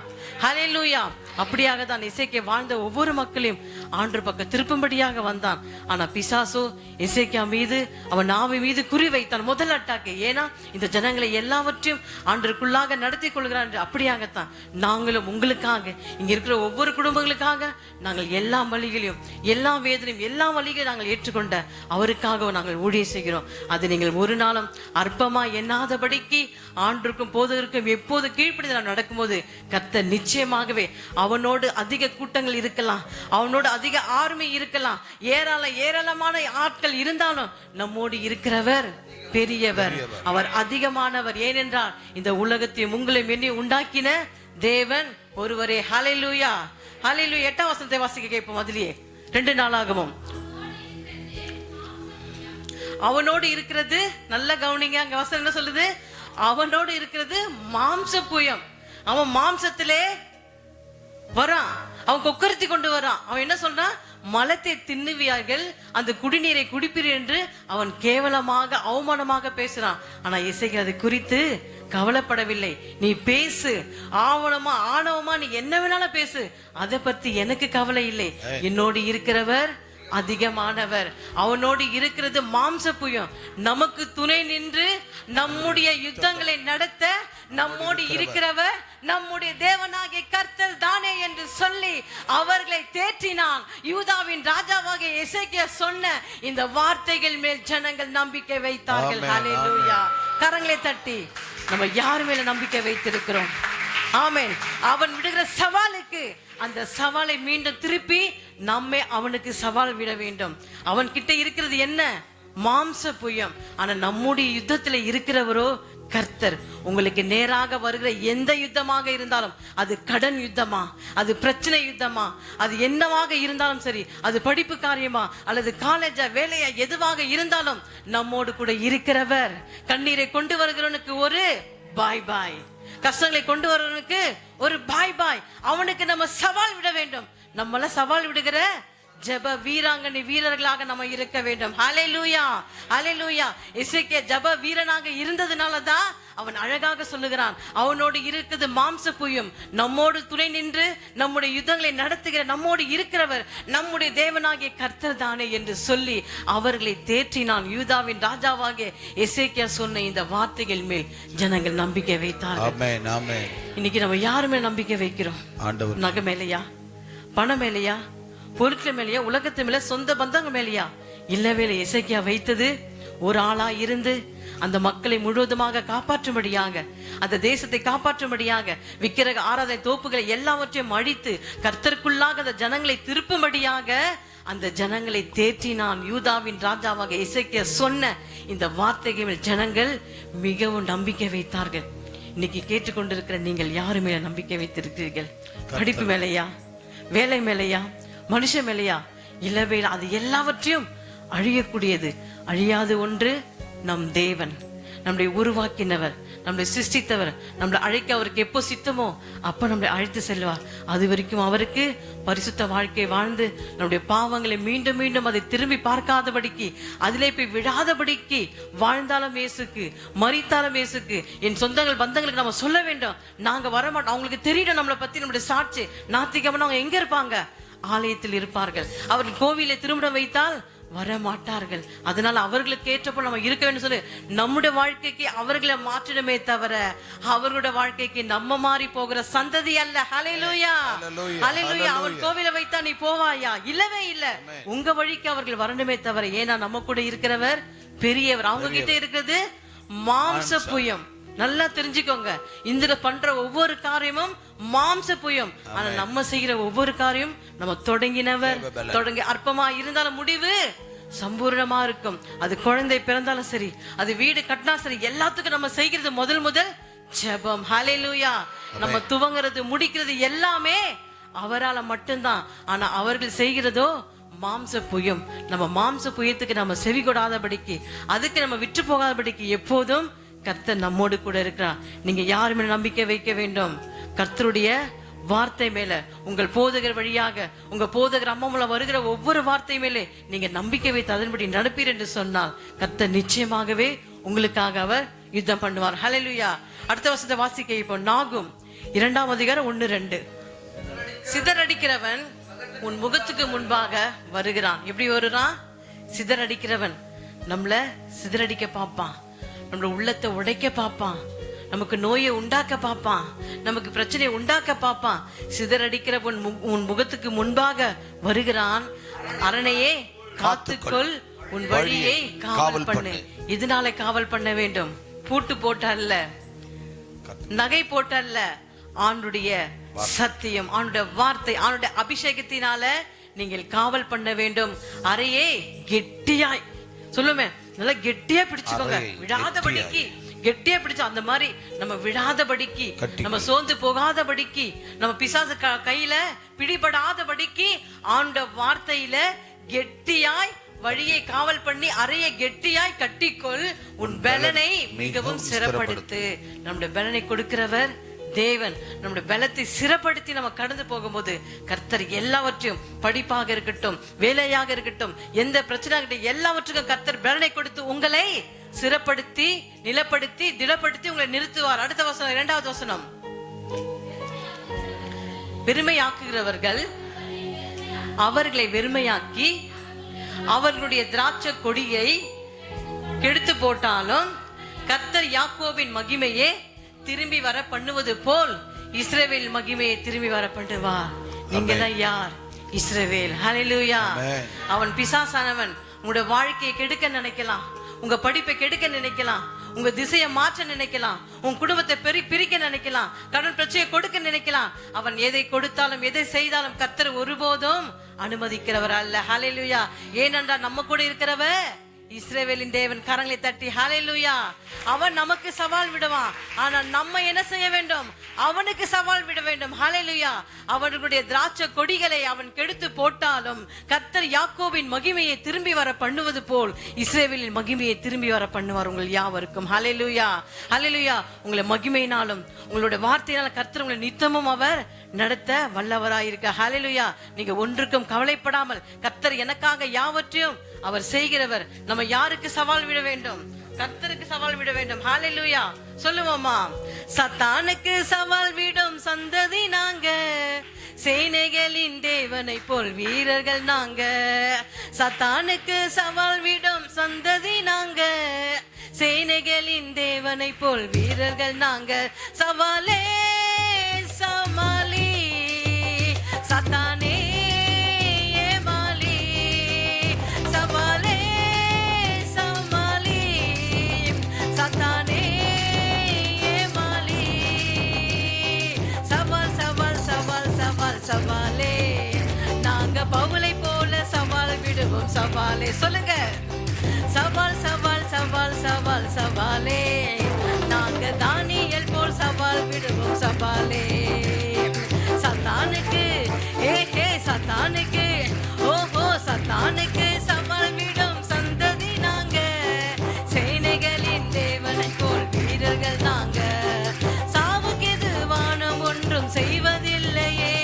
ஹல்லேலூயா. அப்படியாக தான் எசேக்கியா வாழ்ந்த ஒவ்வொரு மக்களையும் ஆண்டவர் பக்கம் திருப்பும்படியாக வந்தான். ஆனா பிசாசோ எசேக்கியா மீது அவன் நாவை மீது குறி வைத்தான், முதல் அட்டாக்கு. ஏன்னா இந்த ஜனங்களை எல்லாவற்றையும் ஆண்டவருக்குள்ளாக நடத்தி கொள்கிறான் என்று. அப்படியாகத்தான் நாங்களும் உங்களுக்காக, இங்க இருக்கிற ஒவ்வொரு குடும்பங்களுக்காக நாங்கள் எல்லா வழிகளையும் எல்லா வேதனையும் எல்லா வழிகளையும் நாங்கள் ஏற்றுக்கொண்ட அவருக்காக நாங்கள் ஊழியம் செய்கிறோம். அது நீங்கள் ஒரு நாளும் அற்பமா எண்ணாதபடிக்கு ஆண்டருக்கும் போதருக்கும் எப்போது கீழ்ப்படிதல் நடக்கும்போது கர்த்தர் நிச்சயமாகவே அவனோடு அதிக கூட்டங்கள் இருக்கலாம், அவனோடு அதிக ஆர்மி இருக்கலாம், ஏராளமான ஆட்கள் இருந்தாலும் நம்மோடு இருக்கிறவர் பெரியவர், அவர் அதிகமானவர். ஏனென்றால் இந்த உலகத்தையும் உங்களையும் எண்ணி உண்டாக்கின தேவன் ஒருவரே. ஹல்லேலூயா, ஹல்லேலூயா. 8ஆம் வசனத்தை வாசிக்க கேட்போம். அதிலேயே 2 நாளாகவும் அவனோடு இருக்கிறது, நல்ல கவனிங்க, அங்க வசனம் என்ன சொல்லுது? அவனோடு இருக்கிறது மாம்ச புயம். அவன் மாம்சத்திலே வரான், அவன் கொக்கரித்து கொண்டு வரான். அவன் என்ன சொல்றான்? மலத்தை தின்னுவியார்கள், அந்த குடிநீரை குடிப்பீர் என்று அவன் கேவலமாக அவமானமாக பேசுறான். ஆனா எசேக்கியா அதை குறித்து கவலைப்படவில்லை. நீ பேசு, ஆணவமா நீ என்ன வேணாலும் பேசு, அதை பத்தி எனக்கு கவலை இல்லை. என்னோடு இருக்கிறவர் அதிகமானவர், அவனோடு இருக்கிறது மாம்ச புயம். நமக்கு துணை நின்று நம்முடைய யுத்தங்களை நடத்த நம்மோடு இருக்கிறவர் நம்முடைய தேவனாகிய கர்த்தர் தானே என்று சொல்லி அவர்களை தேற்றினான். யூதாவின் ராஜாவாகிய எசேக்கியா சொன்ன இந்த வார்த்தைகள் மேல் ஜனங்கள் நம்பிக்கை வைத்தார்கள். ஹல்லேலூயா. கரங்களை தட்டி நம்ம யார் மேல நம்பிக்கை வைத்திருக்கிறோம்? ஆமென். அவன் விடுகிற சவாலுக்கு அந்த சவாலை மீண்டும் திருப்பி நம்மை அவனுக்கு சவால் விட வேண்டும். அவன் கிட்ட இருக்கிறது என்ன? மாம்ச புயம். ஆனா நம்முடைய யுத்தத்துல இருக்கிறவரோ கர்த்தர் உங்களுக்கு நேராக வருகிற எந்த யுத்தமாக இருந்தாலும், அது கடன் யுத்தமா, அது பிரச்சனை யுத்தமா, அது என்னவாக இருந்தாலும் சரி, அது படிப்பு காரியமா அல்லது காலேஜா வேலையா எதுவாக இருந்தாலும், நம்மோடு கூட இருக்கிறவர். கண்ணீரை கொண்டு வருகிறவனுக்கு ஒரு பாய் பாய், கஷ்டங்களை கொண்டு வருவனுக்கு ஒரு பாய் பாய். அவனுக்கு நம்ம சவால் விட வேண்டும். நம்மள சவால் விடுகிற ஜெப வீராங்கனை வீரர்களாக நம்ம இருக்க வேண்டும். ஹல்லேலூயா, ஹல்லேலூயா. எசேக்கியா ஜெப வீரனாக இருந்ததுனால தான் அவன் அழகாக சொல்லுகிறான், அவனோடு இருக்குது மாம்ச புயம், நம்மோடு துணை நின்று நம்முடைய யுத்தங்களை நடத்துகிற நம்மோடு இருக்கிறவர் நம்முடைய தேவனாகிய கர்த்தர் தானே என்று சொல்லி அவர்களை தேற்றினான். யூதாவின் ராஜாவாகிய எசேக்கியா சொன்ன இந்த வார்த்தைகள் மேல் ஜனங்கள் நம்பிக்கை வைத்தார்கள். ஆமென், ஆமென். இன்னைக்கு நம்ம யாருமே நம்பிக்கை வைக்கிறோம்? ஆண்டவர் நகை மேலையா, பணம் மேலையா, பொருட்கள் மேலையா, உலகத்து மேல, சொந்த பந்தங்க மேலையா? இல்லவே இல்லை. எசேக்கியா வைத்தது ஒரு ஆளா இருந்து அந்த மக்களை முழுவதுமாக காப்பாற்றும்படியாக, அந்த தேசத்தை காப்பாற்றும்படியாக, விக்கிரக ஆராதனை தோப்புகளை எல்லாவற்றையும் அழித்து கர்த்தருக்குள்ளாக அந்த ஜனங்களை திருப்பும்படியாக அந்த ஜனங்களை தேற்றினான். யூதாவின் ராஜாவாக எசேக்கியா சொன்ன இந்த வார்த்தைகள் ஜனங்கள் மிகவும் நம்பிக்கை வைத்தார்கள். இன்னைக்கு கேட்டுக்கொண்டிருக்கிற நீங்கள் யாருமே நம்பிக்கை வைத்திருக்கிறீர்கள்? படிப்பு மேலையா, வேலை மேலையா, மனுஷன் மேலையா? இல்லவே இல்லை. அது எல்லாவற்றையும் அழியக்கூடியது. அழியாது ஒன்று நம் தேவன், நம்முடைய உருவாக்கினவர், நம்முடைய சிருஷ்டித்தவர். நம்மளை அழைக்க அவருக்கு எப்போ சித்தமோ அப்ப நம்மளை அழைத்து செல்வார். அது வரைக்கும் அவருக்கு பரிசுத்த வாழ்க்கை வாழ்ந்து நம்முடைய பாவங்களை மீண்டும் மீண்டும் அதை திரும்பி பார்க்காதபடிக்கு, அதிலே போய் விடாதபடிக்கு வாழ்ந்தாலும் இயேசுக்கு, மரித்தாலும் இயேசுக்கு. என் சொந்தங்கள் பந்தங்களுக்கு நம்ம சொல்ல வேண்டும், நாங்க வரமாட்டோம். அவங்களுக்கு தெரியணும் நம்மளை பத்தி, நம்முடைய சாட்சி. நாத்திகம்னா அவங்க எங்க இருப்பாங்க? ஆலயத்தில் இருப்பார்கள். அவர்கள் கோவிலை திருமணம் வைத்தால் வரமாட்டார்கள். அதனால அவர்களுக்கு ஏற்றப்போ நம்ம இருக்க வேண்டும் சொல்லி நம்முடைய வாழ்க்கைக்கு அவர்களை மாற்றணுமே தவிர அவர்களுடைய வாழ்க்கைக்கு நம்ம மாறி போகிற சந்ததி அல்ல. ஹல்லேலூயா, ஹல்லேலூயா. அவன் கோவிலை வைத்தா நீ போவாயா? இல்லவே இல்ல. உங்க வழிக்கு அவர்கள் வரணுமே தவிர, ஏன்னா நம்ம கூட இருக்கிறவர் பெரியவர். அவங்க கிட்ட இருக்கிறது மாம்ச புயம். நல்லா தெரிஞ்சுக்கோங்க, இந்த பண்ற ஒவ்வொரு காரியமும் மாம்ச புயம். ஆனா நம்ம செய்கிற ஒவ்வொரு காரியம் நம்ம தொடங்கினவர், தொடங்கி அற்பமா இருந்தாலும் முடிவு சம்பூர்ணமா இருக்கும். அது குழந்தை பிறந்தாலும் சரி, அது வீடு கட்டினா சரி, எல்லாத்துக்கும் நம்ம செய்கிறது முதல் ஜெபம். ஹல்லேலூயா. நம்ம துவங்குறது முடிக்கிறது எல்லாமே அவரால மட்டும்தான். ஆனா அவர்கள் செய்கிறதோ மாம்ச புயம். நம்ம மாம்ச புயத்துக்கு நம்ம செவி கொடாதபடிக்கு, அதுக்கு நம்ம விட்டு போகாதபடிக்கு எப்போதும் கர்த்தர் நம்மோடு கூட இருக்கிறார். நீங்க யாருமே நம்பிக்கை வைக்க வேண்டும் கர்த்தருடைய வார்த்தை மேல. உங்கள் போதகர் வழியாக, உங்க போதகர் அம்மா மூலம் வருகிற ஒவ்வொரு வார்த்தை மேலே நீங்க நம்பிக்கை வைத்து அதன்படி நடப்பீர் என்று சொன்னால் கர்த்தர் நிச்சயமாகவே உங்களுக்காக அவர் யுத்தம் பண்ணுவார். ஹல்லேலூயா. அடுத்த வசனத்தை வாசிக்க இப்போ நாகும் 2:1-2. சிதறடிக்கிறவன் உன் முகத்துக்கு முன்பாக வருகிறான். எப்படி வருறான்? சிதறடிக்கிறவன் நம்மள சிதறடிக்க பார்ப்பான், நம்மளோட உள்ளத்தை உடைக்க பார்ப்பான், நமக்கு நோயை உண்டாக்க பார்ப்பான், நமக்கு பிரச்சனையை உண்டாக்க பார்ப்பான். சிதறடிக்கிறவன் உன் முகத்துக்கு முன்பாக வருகிறான். அரணையே காத்துக்கொள், உன் வழியை காவல் பண்ணு. இதனால காவல் பண்ண வேண்டும். பூட்டு போட்ட அல்ல, நகை போட்ட அல்ல, ஆண்டுடைய சத்தியம், ஆண்டுடைய வார்த்தை, ஆண்டுடைய அபிஷேகத்தினால நீங்கள் காவல் பண்ண வேண்டும். அறையே கெட்டியாய் சொல்லுமே, நல்லா கெட்டியா பிடிச்சுக்கோங்க, விடாதபடிக்கு கெட்டியா பிடிச்சு. அந்த மாதிரி நம்ம விடாதபடிக்கு, நம்ம சோர்ந்து போகாதபடிக்கு, நம்ம பிசாசு கையில பிடிபடாதபடிக்கு ஆண்ட வார்த்தையில கெட்டியாய் வழியை காவல் பண்ணி அறையை கெட்டியாய் கட்டிக்கொள், உன் பலனை மிகவும் சிறப்படுத்து. நம்முடைய பலனை கொடுக்கிறவர் தேவன். நம்முடைய பலத்தை சிறப்படுத்தி நம்ம கடந்து போகும்போது கர்த்தர் எல்லாவற்றையும், படிப்பாக இருக்கட்டும், வேலையாக இருக்கட்டும், எந்த பிரச்சனை எல்லாவற்றுக்கும் கர்த்தர் பலனை கொடுத்து உங்களை சிறப்படுத்தி, நிலப்படுத்தி, திடப்படுத்தி உங்களை நிறுத்துவார். அடுத்த வசனம், 2வது வசனம். வெறுமையாக்குகிறவர்கள் அவர்களை வெறுமையாக்கி அவர்களுடைய திராட்சை கொடியை கெடுத்து போட்டாலும் கர்த்தர் யாக்கோபின் மகிமையே திரும்பி வர பண்ணுவது போல் இஸ்ரவேல் மகிமையை திரும்பி வர பண்ணுவார். நீங்க தான் யார்? இஸ்ரவேல். ஹல்லேலூயா. அவன் பிசாசானவன் உங்களுடைய வாழ்க்கையை கெடுக்க நினைக்கலாம், உங்க படிப்பை கெடுக்க நினைக்கலாம், உங்க திசையை மாற்ற நினைக்கலாம், உங்க குடும்பத்தை பிரிக்க நினைக்கலாம், கடன் பிரச்சனையை கொடுக்க நினைக்கலாம். அவன் எதை கொடுத்தாலும் எதை செய்தாலும் கர்த்தர் ஒருபோதும் அனுமதிக்கிறவர் அல்ல. ஹல்லேலூயா. ஏனென்றால் நம்ம கூட இருக்கிறவர் இஸ்ரவேலின் தேவன் கரங்களை தட்டி ஹalleluya. அவன் நமக்கு சவால் விடுவான். ஆனா நம்ம என்ன செய்ய வேண்டும்? அவனுக்கு சவால் விட வேண்டும். ஹalleluya. அவர்களுடைய திராட்சை கொடிகளை அவன் கெடுத்து போட்டாலும் கர்த்தர் யாக்கோபின் மகிமையை திரும்பி வர பண்ணுவது போல் இஸ்ரவேலின் மகிமையை திரும்பி வர பண்ணுவார் உங்கள் யாவருக்கும். ஹalleluya. ஹalleluya. உங்களை மகிமையினாலும் உங்களுடைய வார்த்தையினால கர்த்தர் உங்களை நித்தமும் அவர் நடத்த வல்லவராயிருக்க. ஹalleluya. நீங்க ஒன்றுக்கும் கவலைப்படாமல் கர்த்தர் எனக்காக யாவற்றையும் அவர் செய்கிறவர். நம்ம யாருக்கு சவால் விட வேண்டும்? கர்த்தருக்கு சவால் விட வேண்டும். ஹalleluya. சொல்லுவோமா? சத்தானுக்கு சவால் விடும் சந்ததி நாங்க, சேனைகளின் தேவனை போல் வீரர்கள் நாங்க. சத்தானுக்கு சவால் விடும் சந்ததி நாங்க, சேனைகளின் தேவனை போல் வீரர்கள் நாங்க. சவாலே சமாளி, சத்தானே ஏமாளி. சவாலே சமாளி, சத்தானே ஏமாளி. சவால் சவால் சவால் சவால் சவாலே, நாங்க பவுலை போல சவால் விடுவோம். சவாலே சொல்லுங்க. சவால் சவால் சவால் சவால் சவாலே, நாங்க தானியேல் போல் சவால் விடுவோம். சவாலே சத்தானுக்கு சத்தானுக்கு ஓஹோ சத்தானுக்கு சவால் விடும் சந்ததி நாங்க, சேனைகளின் தேவனை போல் வீரர்கள் நாங்க. சாவுக்கு எது வானம் ஒன்றும் செய்வதில்லையே,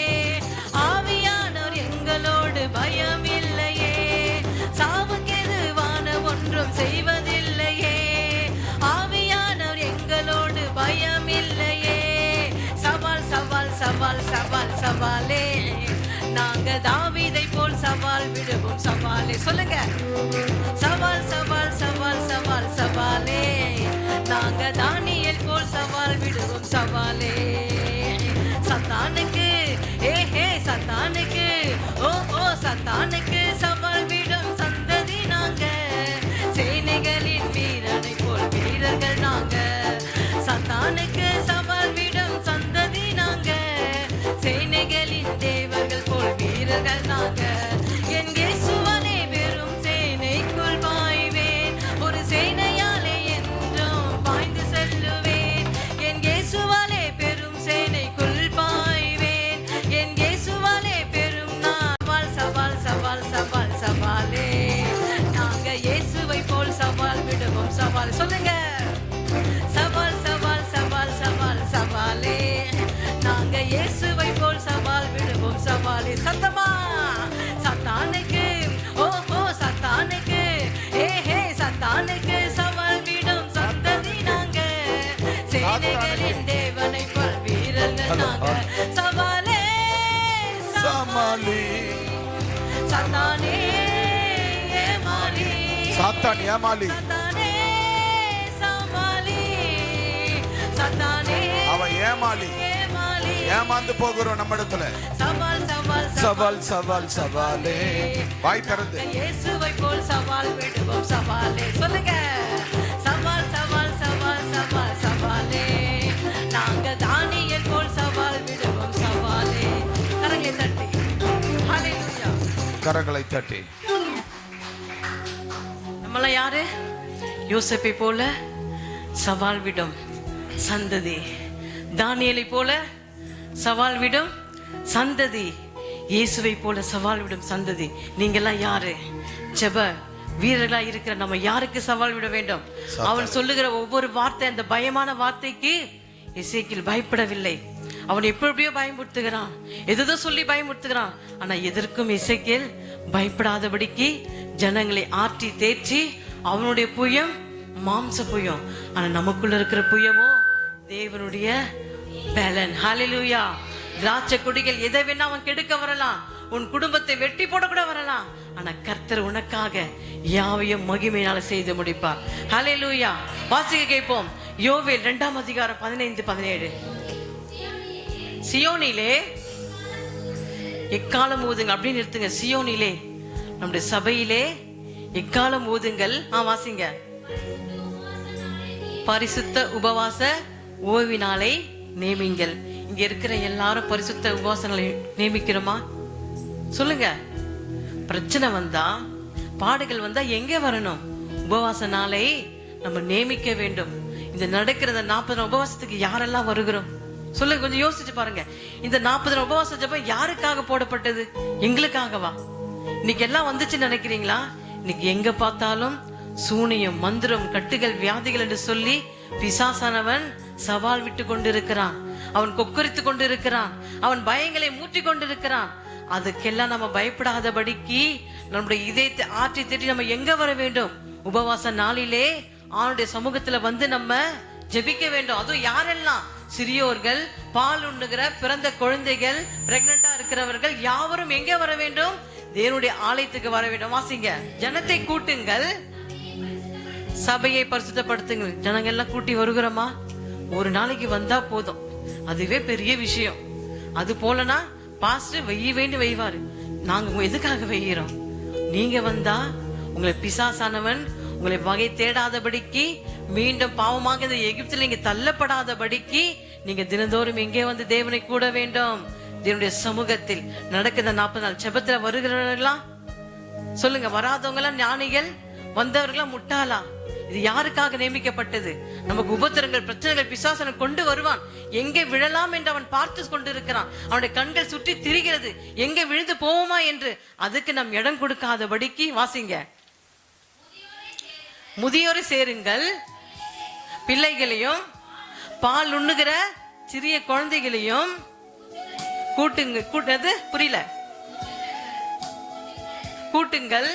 ஆவியானோர் எங்களோடு பயம் இல்லையே. சாவுக்கு எது வானம் ஒன்றும் செய்வதில்லையே, ஆவியானோர் எங்களோடு பயம் இல்லையே. சவால் சவால் சவால் சவால் சவாலே, நாங்க தாவீதை போல் சவால் விடுவோம். சவாலே சொல்லுங்க. சவால் சவால் சவால் சவால் சவாலே, நாங்க தானியேல் போல் சவால் விடுவோம். சவாலே சத்தானுக்கு சத்தானுக்கு ஓ சத்தானுக்கு சவால் விடும் சந்ததி நாங்க, சேனைகளின் வீரனை போல் வீரர்கள் நாங்க. சத்தானுக்கு சவால் விடும் சந்ததி நாங்க, சேனைகளின் தேவர்கள் போல் வீரர்கள் நாங்க. என் இயேசுவாலே வெறும் சேனைக்குள் பாய்வேன், ஒரு சேனையாலே என்றும் பாய்ந்து செல்லுவேன். என் இயேசுவாலே பெரும் சேனைக்குள் பாய்வேன், என் இயேசுவாலே பெரும் சவால் சவால் சவால் சவால் சவாலே, நாங்க இயேசுவை போல் சவால் விடுவோம். சவால் சொல்லுங்க. சவால் சவால் சவால் சவால் சவாலே, நாங்க இயேசுவை போல் சவால் விடுவோம். சவாலே சத்தமா. சத்தானுக்கு ஓஹோ சத்தானுக்கு சத்தானுக்கு சவால் விடும் சந்ததி நாங்க, சேனைகளின் தேவனை போல் வீரர்கள் நாங்க. சவாலே சமாளி, சத்தானே ஏமாளி. சாத்தான் ஏமாளி, சத்தானே சமாளி, சத்தானே அவன் ஏமாளி. ஏமாளி. ஏமாந்து போகிறோம் நம்ம இடத்துல. சவால் சவால் சவால் சவால் சவாலே, வாய் திறந்து இயேசுவை போல் சவால் விடுவோம். சவாலே சொல்லுங்க. சவால் சவால் சவால் சவால் சவாலே, நாங்க தானியேல் போல் சவால் விடுவோம். சவாலே கரங்களை தட்டி ஹalleluya. கரங்களை தட்டி. நம்மள யாரு? யோசேப்பை போல சவால் விடும் சந்ததி, தானியேலை போல சவால் விடும் சந்ததி, இயேசுவை போல சவால் விடும் சந்ததி. நீங்கெல்லாம் யாரு? ஜெப வீரர்களா இருக்கிற நம்ம யாருக்கு சவால் விட வேண்டும்? அவன் சொல்லுகிற ஒவ்வொரு வார்த்தை, அந்த பயமான வார்த்தைக்கு எசேக்கியேல் பயப்படவில்லை. அவன் எப்படியோ பயமுறுத்துகிறான், எதோ சொல்லி பயமுறுத்துகிறான். ஆனா எதற்கும் எசேக்கியேல் பயப்படாதபடிக்கு ஜனங்களை ஆற்றி தேற்றி, அவனுடைய புயம் மாம்ச புயம், ஆனா நமக்குள்ள இருக்கிற புயமோ தேவனுடைய பலன். ஹalleluya. திராட்சை கொடிகள் எதை வேணா அவன் கெடுக்க வரலாம், உன் குடும்பத்தை வெட்டி போட கூட வரலாம், ஆனா கர்த்தர் உனக்காக யாவையும் மகிமையினால செய்து முடிப்பார். ஹalleluya. வாசிக்க கேட்போம். யோவேல் 2 அதிகாரம் 15-17. சியோனிலே எக்காலம் ஊதுங்கள் அப்படின்னு நிறுத்துங்க. சியோனிலே, நம்முடைய சபையிலே எக்காலம் ஊதுங்கள். வாசிங்க. பரிசுத்த உபவாச ஓய்வினாலை நேமிங்கள். இங்க இருக்கிற எல்லாரும் பரிசுத்த உபவாசங்களை நேமிக்கிறோமா? சொல்லுங்க. பிரச்சனை வந்தா, பாடுகள் வந்தா எங்க வரணும்? உபவாச நாளை நம்ம நியமிக்க வேண்டும். இந்த நடக்கிற 40 நாள் உபவாசத்துக்கு யாரெல்லாம் வருகிறோம் சொல்லுங்க, கொஞ்சம் யோசிச்சு பாருங்க. இந்த 40 நாள் உபவாச ஜெபம் யாருக்காக போடப்பட்டது? எங்களுக்காகவா? இன்னைக்கு எல்லாம் வந்துச்சுன்னு நினைக்கிறீங்களா? இன்னைக்கு எங்க பார்த்தாலும் சூனியம், மந்திரம், கட்டுகள், வியாதிகள் என்று சொல்லி பிசாசானவன் சவால் விட்டு கொண்டிருக்கிறான். அவன் கொக்கரித்து கொண்டிருக்கிறான். அவன் பயங்களை மூட்டி கொண்டிருக்கிறான். அதுக்கெல்லாம் நம்ம பயப்படாதபடிக்கு நம்முடைய இதயத்தை ஆற்றி திட்டி நம்ம எங்க வர வேண்டும்? உபவாச நாளிலே அவனுடைய சமூகத்துல வந்து நம்ம ஜெபிக்க வேண்டும். அதுவும் யாரெல்லாம்? சிறியோர்கள், பால் உண்ணுகிற பிறந்த குழந்தைகள், பிரெக்னண்டா இருக்கிறவர்கள் யாவரும் எங்கே வர வேண்டும்? தேவனுடைய ஆலயத்துக்கு வர வேண்டும். வாசிங்க, ஜனத்தை கூட்டுங்கள், சபையை பரிசுத்தப்படுத்துங்கள். ஜனங்கள் எல்லாம் கூட்டி வருகிறோமா? ஒரு நாளைக்கு வந்தா போதும், அதுவே பெரிய விஷயம். அது போலனா பாஸ்டர் வைவாரு. நாங்க எதுக்காக வைகிறோம்? நீங்க வந்தா உங்களை பிசாசானவன் உங்களை வகை தேடாதபடிக்கு, மீண்டும் பாவமாக இந்த எகிப்தில் நீங்க தள்ளப்படாதபடிக்கு நீங்க தினந்தோறும் எங்கே வந்து தேவனை கூட வேண்டும். தேவனுடைய சமூகத்தில் நடக்கிற 40 நாள் ஜெபத்துல வருகிறவர்களா சொல்லுங்க. வராதவங்க எல்லாம் ஞானிகள், வந்தவர்களா முட்டாளா? இது யாருக்காக நியமிக்கப்பட்டது? நமக்கு உபத்திரங்கள், பிரச்சனைகள் பிசாசனை கொண்டு வருவான். எங்கே விழலாம் என்று அவன் பார்த்து கொண்டிருக்கிறான். அவனுடைய கண்கள் சுற்றி திரிகிறது, எங்கே விழுந்து போவோமா என்று. அதுக்கு நம் இடம் கொடுக்காதபடிக்கு வாசிங்க, முதியோரை சேருங்கள், பிள்ளைகளையும் பால் உண்ணுகிற சிறிய குழந்தைகளையும் கூட்டுங்க. கூட்டது புரியல? கூட்டுங்கள்.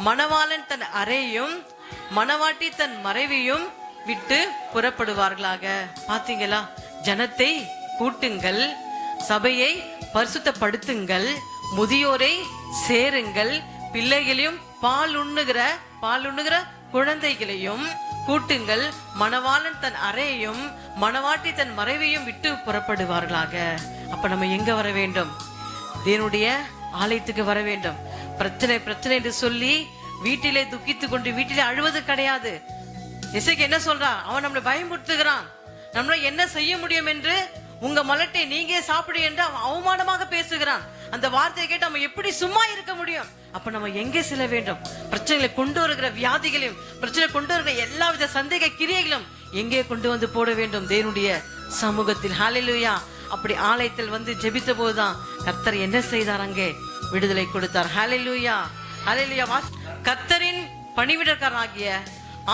மணவாளன் தன் அறையும் மணவாட்டி தன் மறைவையும் விட்டு புறப்படுவார்களாக. பாத்தீங்களா? ஜனத்தை கூட்டுங்கள், சபையை பரிசுத்தப்படுத்துங்கள், முதியோரை சேருங்கள், பிள்ளைகளையும் பால் உண்ணுகிற குழந்தைகளையும் கூட்டுங்கள், மணவாளன் தன் அறையையும் மணவாட்டி தன் மறைவையும் விட்டு புறப்படுவார்களாக. அப்ப நம்ம எங்க வர வேண்டும்? தேவனுடைய ஆலயத்துக்கு வர வேண்டும். பிரச்சனை என்று சொல்லி வீட்டிலே துக்கித்து கொண்டு வீட்டிலே அழுவது கிடையாது. எசேக்கியா என்ன சொல்றான்? அவன் நம்மளை பயமுறுத்துகிறான். நம்மள என்ன செய்ய முடியும் என்று, உங்க மலட்டை நீங்க சாப்பிடு என்று அவன் அவமானமாக பேசுகிறான். அந்த வார்த்தையை கேட்டு நம்ம எப்படி சும்மா இருக்க முடியும்? அப்ப நம்ம எங்கே செல்ல வேண்டும்? பிரச்சனைகளை கொண்டு வருகிற வியாதிகளையும், பிரச்சனை கொண்டு வருகிற எல்லா வித சந்தேக கிரியைகளும் எங்கே கொண்டு வந்து போட வேண்டும்? தேவனுடைய சமூகத்தில். ஹல்லேலூயா. அப்படி ஆலயத்தில் வந்து ஜெபித்த போதுதான் கர்த்தர் என்ன செய்தார்? அங்கே விடுதலை கொடுத்தார். ஹல்லேலூயா, ஹல்லேலூயா. கர்த்தரின் பணிவிடக்காரராகிய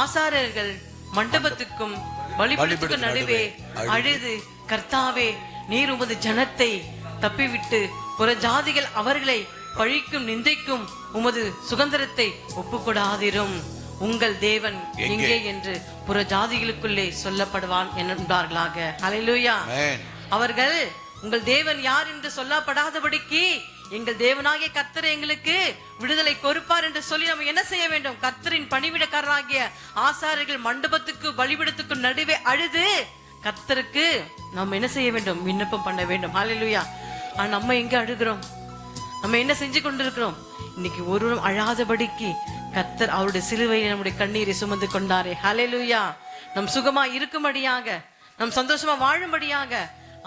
ஆசாரியர்கள் மண்டபத்துக்கும் பலிபீடத்துக்கும் நடுவே அழுது, கர்த்தாவே, நீர் உமது ஜனத்தை தப்பிவிட்டு புற ஜாதிகள் அவர்களை பழிக்கும் நிந்தைக்கும் உமது சுதந்திரத்தை ஒப்புக்கொடாதிரும். உங்கள் தேவன் எங்கே என்று புற ஜாதிகளுக்குள்ளே சொல்லப்படுவான் என்பார்களாக. ஹல்லேலூயா. அவர்கள் உங்கள் தேவன் யார் என்று சொல்லப்படாதபடிக்கு எங்கள் தேவனாகிய கர்த்தர் எங்களுக்கு விடுதலை கொடுப்பார் என்று சொல்லி நம்ம என்ன செய்ய வேண்டும்? கர்த்தரின் பணிவிடக்காரராகிய ஆசாரியர்கள் மண்டபத்துக்கு பலிபீடத்துக்கு நடுவே அழுது கர்த்தருக்கு நம்ம என்ன செய்ய வேண்டும்? விண்ணப்பம் பண்ண வேண்டும். ஹல்லேலூயா. ஆனா நம்ம எங்க அழுகிறோம்? நம்ம என்ன செஞ்சு கொண்டிருக்கிறோம்? இன்னைக்கு ஒருவரும் அழாதபடிக்கு கர்த்தர் அவருடைய சிலுவையில் நம்முடைய கண்ணீரை சுமந்து கொண்டாரே. ஹல்லேலூயா. நம் சுகமா இருக்கும்படியாக, நம் சந்தோஷமா வாழும்படியாக.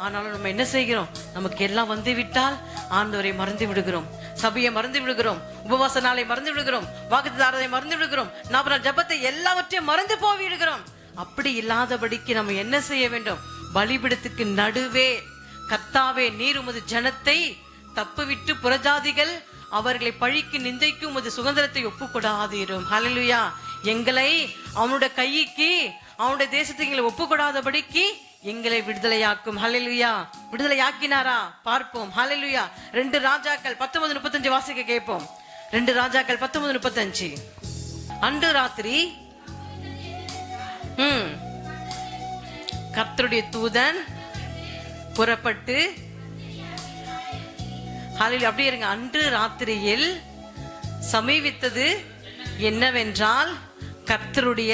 ஆனாலும் நம்ம என்ன செய்கிறோம்? நமக்கு எல்லாம் வந்து விட்டால் ஆண்டவரை மறந்து விடுகிறோம், சபையை மறந்து விடுகிறோம், உபவாச நாளை மறந்து விடுகிறோம், வாக்குத்தத்தத்தை மறந்து விடுகிறோம், 40 நாள் ஜெபத்தை எல்லாவற்றையும் மறந்து போய்விடுகிறோம். அப்படி இல்லாதபடிக்கு நம்ம என்ன செய்ய வேண்டும்? பலிபீடத்துக்கு நடுவே, கர்த்தாவே, நீர் உமது ஜனத்தை தப்புவிட்டு புறஜாதிகள் அவர்களை பழிக்கு நிந்தைக்கு உமது சுதந்திரத்தை ஒப்புக்கொடாதீரும். ஹல்லேலூயா. எங்களை அவனுடைய கைக்கு, அவனுடைய தேசத்துக்கு எங்களை ஒப்புக்கொடாதபடிக்கு எங்களை விடுதலையாக்கும். ஹல்லேலூயா. விடுதலையாக்கினாரா? பார்ப்போம். ஹல்லேலூயா. 2 ராஜாக்கள் 19:35 வாசிக்க கேட்போம். 2 ராஜாக்கள் 19:35. அன்று ராத்திரி கர்த்தருடைய தூதன் புறப்பட்டு, அப்படியே இருங்க. அன்று ராத்திரியில் சமீபித்தது என்னவென்றால், கர்த்தருடைய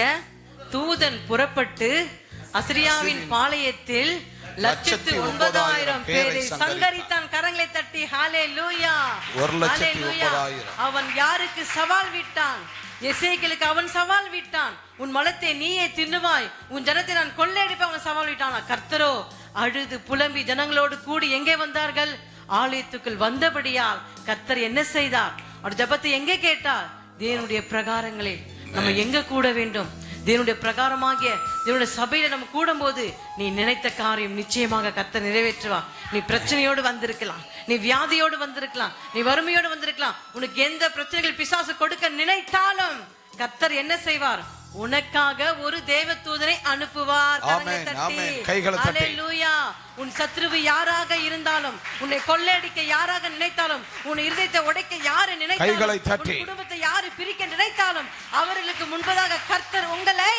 தூதன் புறப்பட்டு அசிரியாவின் பாளையத்தில் 1,09,000 பேரை சங்கரித்தான். கரங்களை தட்டி ஹல்லேலூயா. 1,09,000. அவன் யாருக்கு சவால் விட்டான்? எசேக்கியேலுக்கு அவன் சவால் விட்டான். உன் மலத்தை நீயே தின்னுவாய், உன் ஜனத்தை நான் கொள்ளையடிப்பேன் அவன் சவால் விட்டான். கர்த்தரோ அழுது புலம்பி ஜனங்களோடு கூடி எங்கே வந்தார்கள்? ஆலயத்துக்குள் வந்தபடியால் கர்த்தர் என்ன செய்தார்? அவர் ஜெபத்தை எங்கே கேட்டார்? தேவனுடைய பிரகாரங்களில் நம்ம எங்க கூட வேண்டும்? தேவனுடைய பிரகாரமாகிய தேவனுடைய சபையில நம்ம கூடும்போது நீ நினைத்த காரியம் நிச்சயமாக கர்த்தர் நிறைவேற்றுவா. நீ பிரச்சனையோடு வந்திருக்கலாம், நீ வியாதியோடு வந்திருக்கலாம், நீ வறுமையோடு வந்திருக்கலாம். உனக்கு எந்த பிரச்சனைகள் பிசாசு கொடுக்க நினைத்தாலும் கர்த்தர் என்ன செய்வார்? உனக்காக ஒரு தேவதூதனை அனுப்புவார். ஹல்லேலூயா. உன் சத்ருவு யாராக இருந்தாலும், உன்னை கொள்ளையடிக்க யாராக நினைத்தாலும், உன் இருதயத்தை உடைக்க யாரு நினைத்தாலும், குடும்பத்தை யாரு பிரிக்க நினைத்தாலும் அவர்களுக்கு முன்பதாக கர்த்தர் உங்களை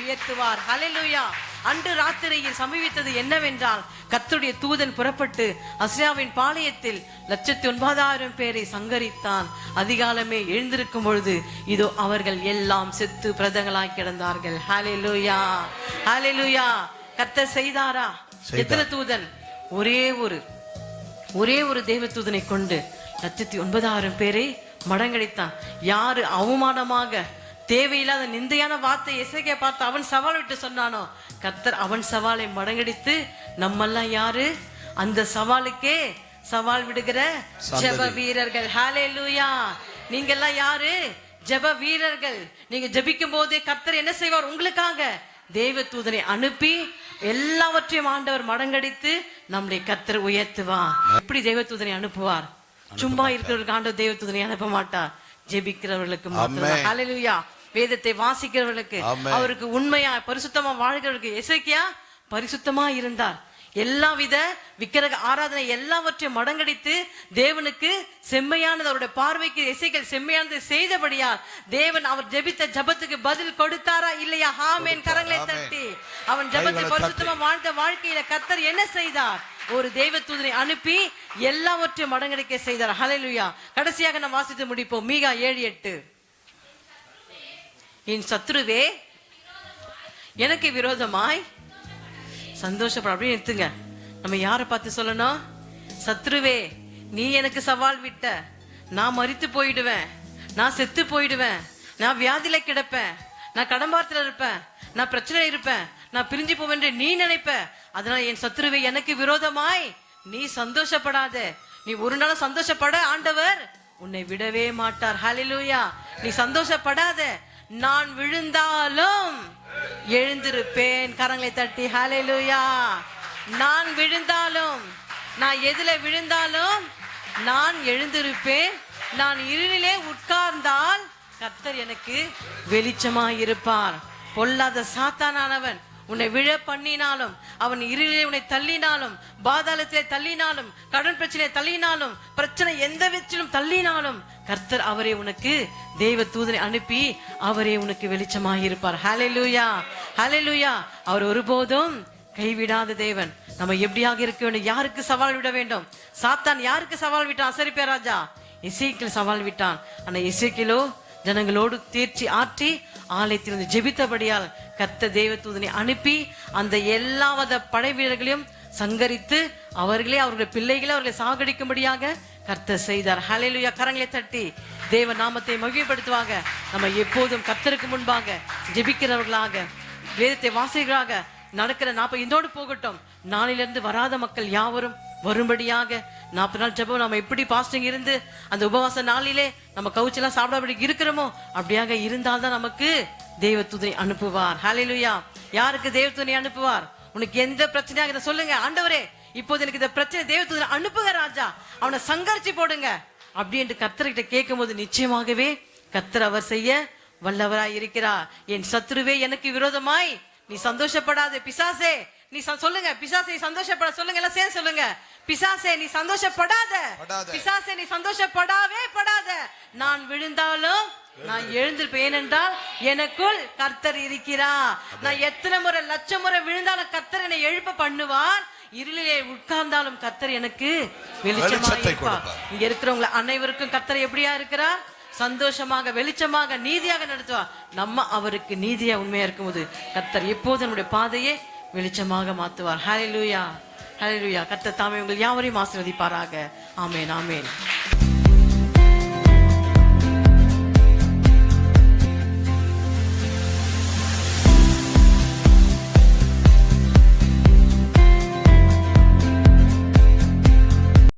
உயர்த்துவார். ஹல்லேலூயா. அன்று ராத்திரியில் சம்பவித்தது என்னவென்றால், கர்த்தருடைய தூதன் புறப்பட்டு அஸ்ரியாவின் பாளையத்தில் 109,000 பேரை சங்கரித்தான். அதிகாலமே எழுந்திருக்கும் பொழுது இதோ அவர்கள் எல்லாம் செத்து பிரதங்களாய் கிடந்தார்கள். ஹல்லேலூயா, ஹல்லேலூயா. கர்த்தர் செய்தாரா? எத்தனை தூதன்? ஒரே ஒரு தேவ தூதனை கொண்டு 109,000 பேரை மடங்கடித்தான். யாரு அவமானமாக தேவையில்லாத நிந்தையான வார்த்தை எசேக்கியா பார்த்து அவன் சவால் விட்டு சொன்னானோ, கர்த்தர் அவன் சவாலை மடங்கடித்து நம்மெல்லாம் யாரு? அந்த சவாலுக்கே சவால் விடுகிற ஜெப வீரர்கள். ஹல்லேலூயா. நீங்க எல்லாம் யாரு? ஜெப வீரர்கள். நீங்க ஜெபிக்கும் போதே கர்த்தர் என்ன செய்வார்? உங்களுக்காக தேவ தூதனை அனுப்பி எல்லாவற்றையும் ஆண்டவர் மடங்கடித்து நம்முடைய கர்த்தர் உயர்த்துவார். எப்படி தேவ தூதனை அனுப்புவார்? சும்மா இருக்கிறவர்களுக்கு ஆண்டவர் தேவ தூதனை அனுப்ப மாட்டார். ஜெபிக்கிறவர்களுக்கு மட்டும்தான். ஹல்லேலூயா. வேதத்தை வாசிக்கிறவர்களுக்கு, அவருக்கு உண்மையா பரிசுத்தமா வாழ்கிறவர்களுக்கு. எசேக்கியா பரிசுத்தமா இருந்தார். எல்லாவித விக்கிரக ஆராதனை எல்லாவற்றையும் மடங்கடித்து தேவனுக்கு செம்மையானது, அவருடைய பார்வைக்கு எசேக்கியேல் செம்மையானது செய்தபடியால் தேவன் அவர் ஜெபித்த ஜெபத்துக்கு பதில் கொடுத்தாரா இல்லையா? ஆமென். கரங்களை தட்டி அவன் ஜெபத்தை பரிசுத்தமா வாழ்ந்த வாழ்க்கையில கர்த்தர் என்ன செய்தார்? ஒரு தேவ தூதனை அனுப்பி எல்லாவற்றையும் மடங்கடிக்க செய்தார். ஹல்லேலூயா. கடைசியாக நாம் வாசித்து முடிப்போம். மீகா 7:8. என் சத்ருவே எனக்கு விரோதமாய் சந்தோஷப்பட. அப்படின்னு எடுத்துங்க. நம்ம யாரை பார்த்து சொல்லணும்? சத்ருவே நீ எனக்கு சவால் விட்ட, நான் மரித்து போயிடுவேன், நான் செத்து போயிடுவேன், நான் வியாதியில கிடப்பேன், நான் கடம்பாரத்துல இருப்பேன், நான் பிரச்சனை இருப்பேன், நான் பிரிஞ்சு போவேன் நீ நினைப்ப. அதனால என் சத்ருவே எனக்கு விரோதமாய் நீ சந்தோஷப்படாத. நீ ஒரு நாள் சந்தோஷப்பட ஆண்டவர் உன்னை விடவே மாட்டார். ஹல்லேலூயா. நீ சந்தோஷப்படாத. நான் விழுந்தாலும் எழுந்திருப்பேன். கரங்களை தட்டி ஹல்லேலூயா. நான் விழுந்தாலும், நான் எதுல விழுந்தாலும் நான் எழுந்திருப்பேன். நான் இருளிலே உட்கார்ந்தால் கர்த்தர் எனக்கு வெளிச்சமாய் இருப்பார். பொல்லாத சாத்தானானவன் உன்னை விழ பண்ணினாலும், அவன் இருளிலே உன்னை தள்ளினாலும், பாதாளத்திலே தள்ளினாலும், கடன் பிரச்சனை தள்ளினாலும், பிரச்சனை எந்த விதத்திலும் தள்ளினாலும் கர்த்தர் அவரே உனக்கு தேவ தூதனை அனுப்பி அவரே உனக்கு வெளிச்சமாய் இருப்பார். ஹல்லேலூயா, ஹல்லேலூயா. அவர் ஒருபோதும் கைவிடாத தேவன். நம்ம எப்படியாக இருக்க வேண்டும்? யாருக்கு சவால் விட வேண்டும்? சாத்தான் யாருக்கு சவால் விட்டான்? அசரிப்பே ராஜா எசேக்கியேல் சவால் விட்டான். ஆனா எசேக்கியேலோ ஜனங்களோடு தேர்ச்சி ஆற்றி ஆலயத்திலிருந்து ஜெபித்தபடியால் கர்த்தர் தேவ தூதனை அனுப்பி அந்த எல்லாவித படை வீரர்களையும் சங்கரித்து அவர்களே அவர்களுடைய பிள்ளைகளை அவர்களை சாகடிக்கும்படியாக கர்த்தர் செய்தார். ஹல்லேலூயா. கரங்களை தட்டி தேவ நாமத்தை மகிமைப்படுத்துவாங்க. நம்ம எப்போதும் கர்த்தருக்கு முன்பாக ஜெபிக்கிறவர்களாக, வேதத்தை வாசிகளாக நடக்கிற 40 இதோடு போகட்டும். நாளிலிருந்து வராத மக்கள் யாவரும் வரும்படியாக 40 நாள் ஜெபம். நம்ம எப்படி பாஸ்டிங் இருந்து அந்த உபவாச நாளிலே நம்ம கவுச்செல்லாம் சாப்பிடாபடி இருக்கிறோமோ அப்படியாக இருந்தால்தான் நமக்கு தேவ தூதனை அனுப்புவார். ஹல்லேலூயா. யாருக்கு தேவ தூதனை அனுப்புவார்? உனக்கு எந்த பிரச்சனையாக இதை சொல்லுங்க. ஆண்டவரே இப்போது எனக்கு இந்த பிரச்சனை தேவ தூதனை அனுப்புங்க ராஜா, அவனை சங்கரிச்சு போடுங்க அப்படி என்று கர்த்தர்கிட்ட கேட்கும் போது நிச்சயமாகவே கர்த்தர் அவர் செய்ய வல்லவராய் இருக்கிறார். என் சத்ருவே எனக்கு விரோதமாய் நீ சந்தோஷப்படாத. பிசாசே நீ சொல்லுங்க. பிசாசே நீ சந்தோஷப்பட சொல்லுங்க. எல்லாம் சேர்ந்து சொல்லுங்க. பிசாசே நீ சந்தோஷப்படாத. பிசாசே நீ சந்தோஷப்படாவே படாத. நான் விழுந்தாலும் நான் எழுந்திருப்பேன். ஏனென்றால் எனக்குள் கர்த்தர் இருக்கிறார். நான் எத்தனை முறை லட்சம் முறை விழுந்தாலும் கர்த்தர் என்னை எழுப்ப பண்ணுவார். இருளிலே உட்கார்ந்தாலும் கர்த்தர் எனக்கு வெளிச்சமாக இருப்பார். இங்க இருக்கிறவங்க அனைவருக்கும் கர்த்தர் எப்படியா இருக்கிறார்? சந்தோஷமாக, வெளிச்சமாக, நீதியாக நடத்துவார். நம்ம அவருக்கு நீதியா உண்மையா இருக்கும்போது கர்த்தர் எப்போது நம்முடைய பாதையை வெளிச்சமாக மாத்துவார். ஹல்லேலூயா, ஹல்லேலூயா. கர்த்தர் தாமே உங்கள் யாவரையும் ஆசீர்வதிப்பாராக. ஆமென், ஆமென்.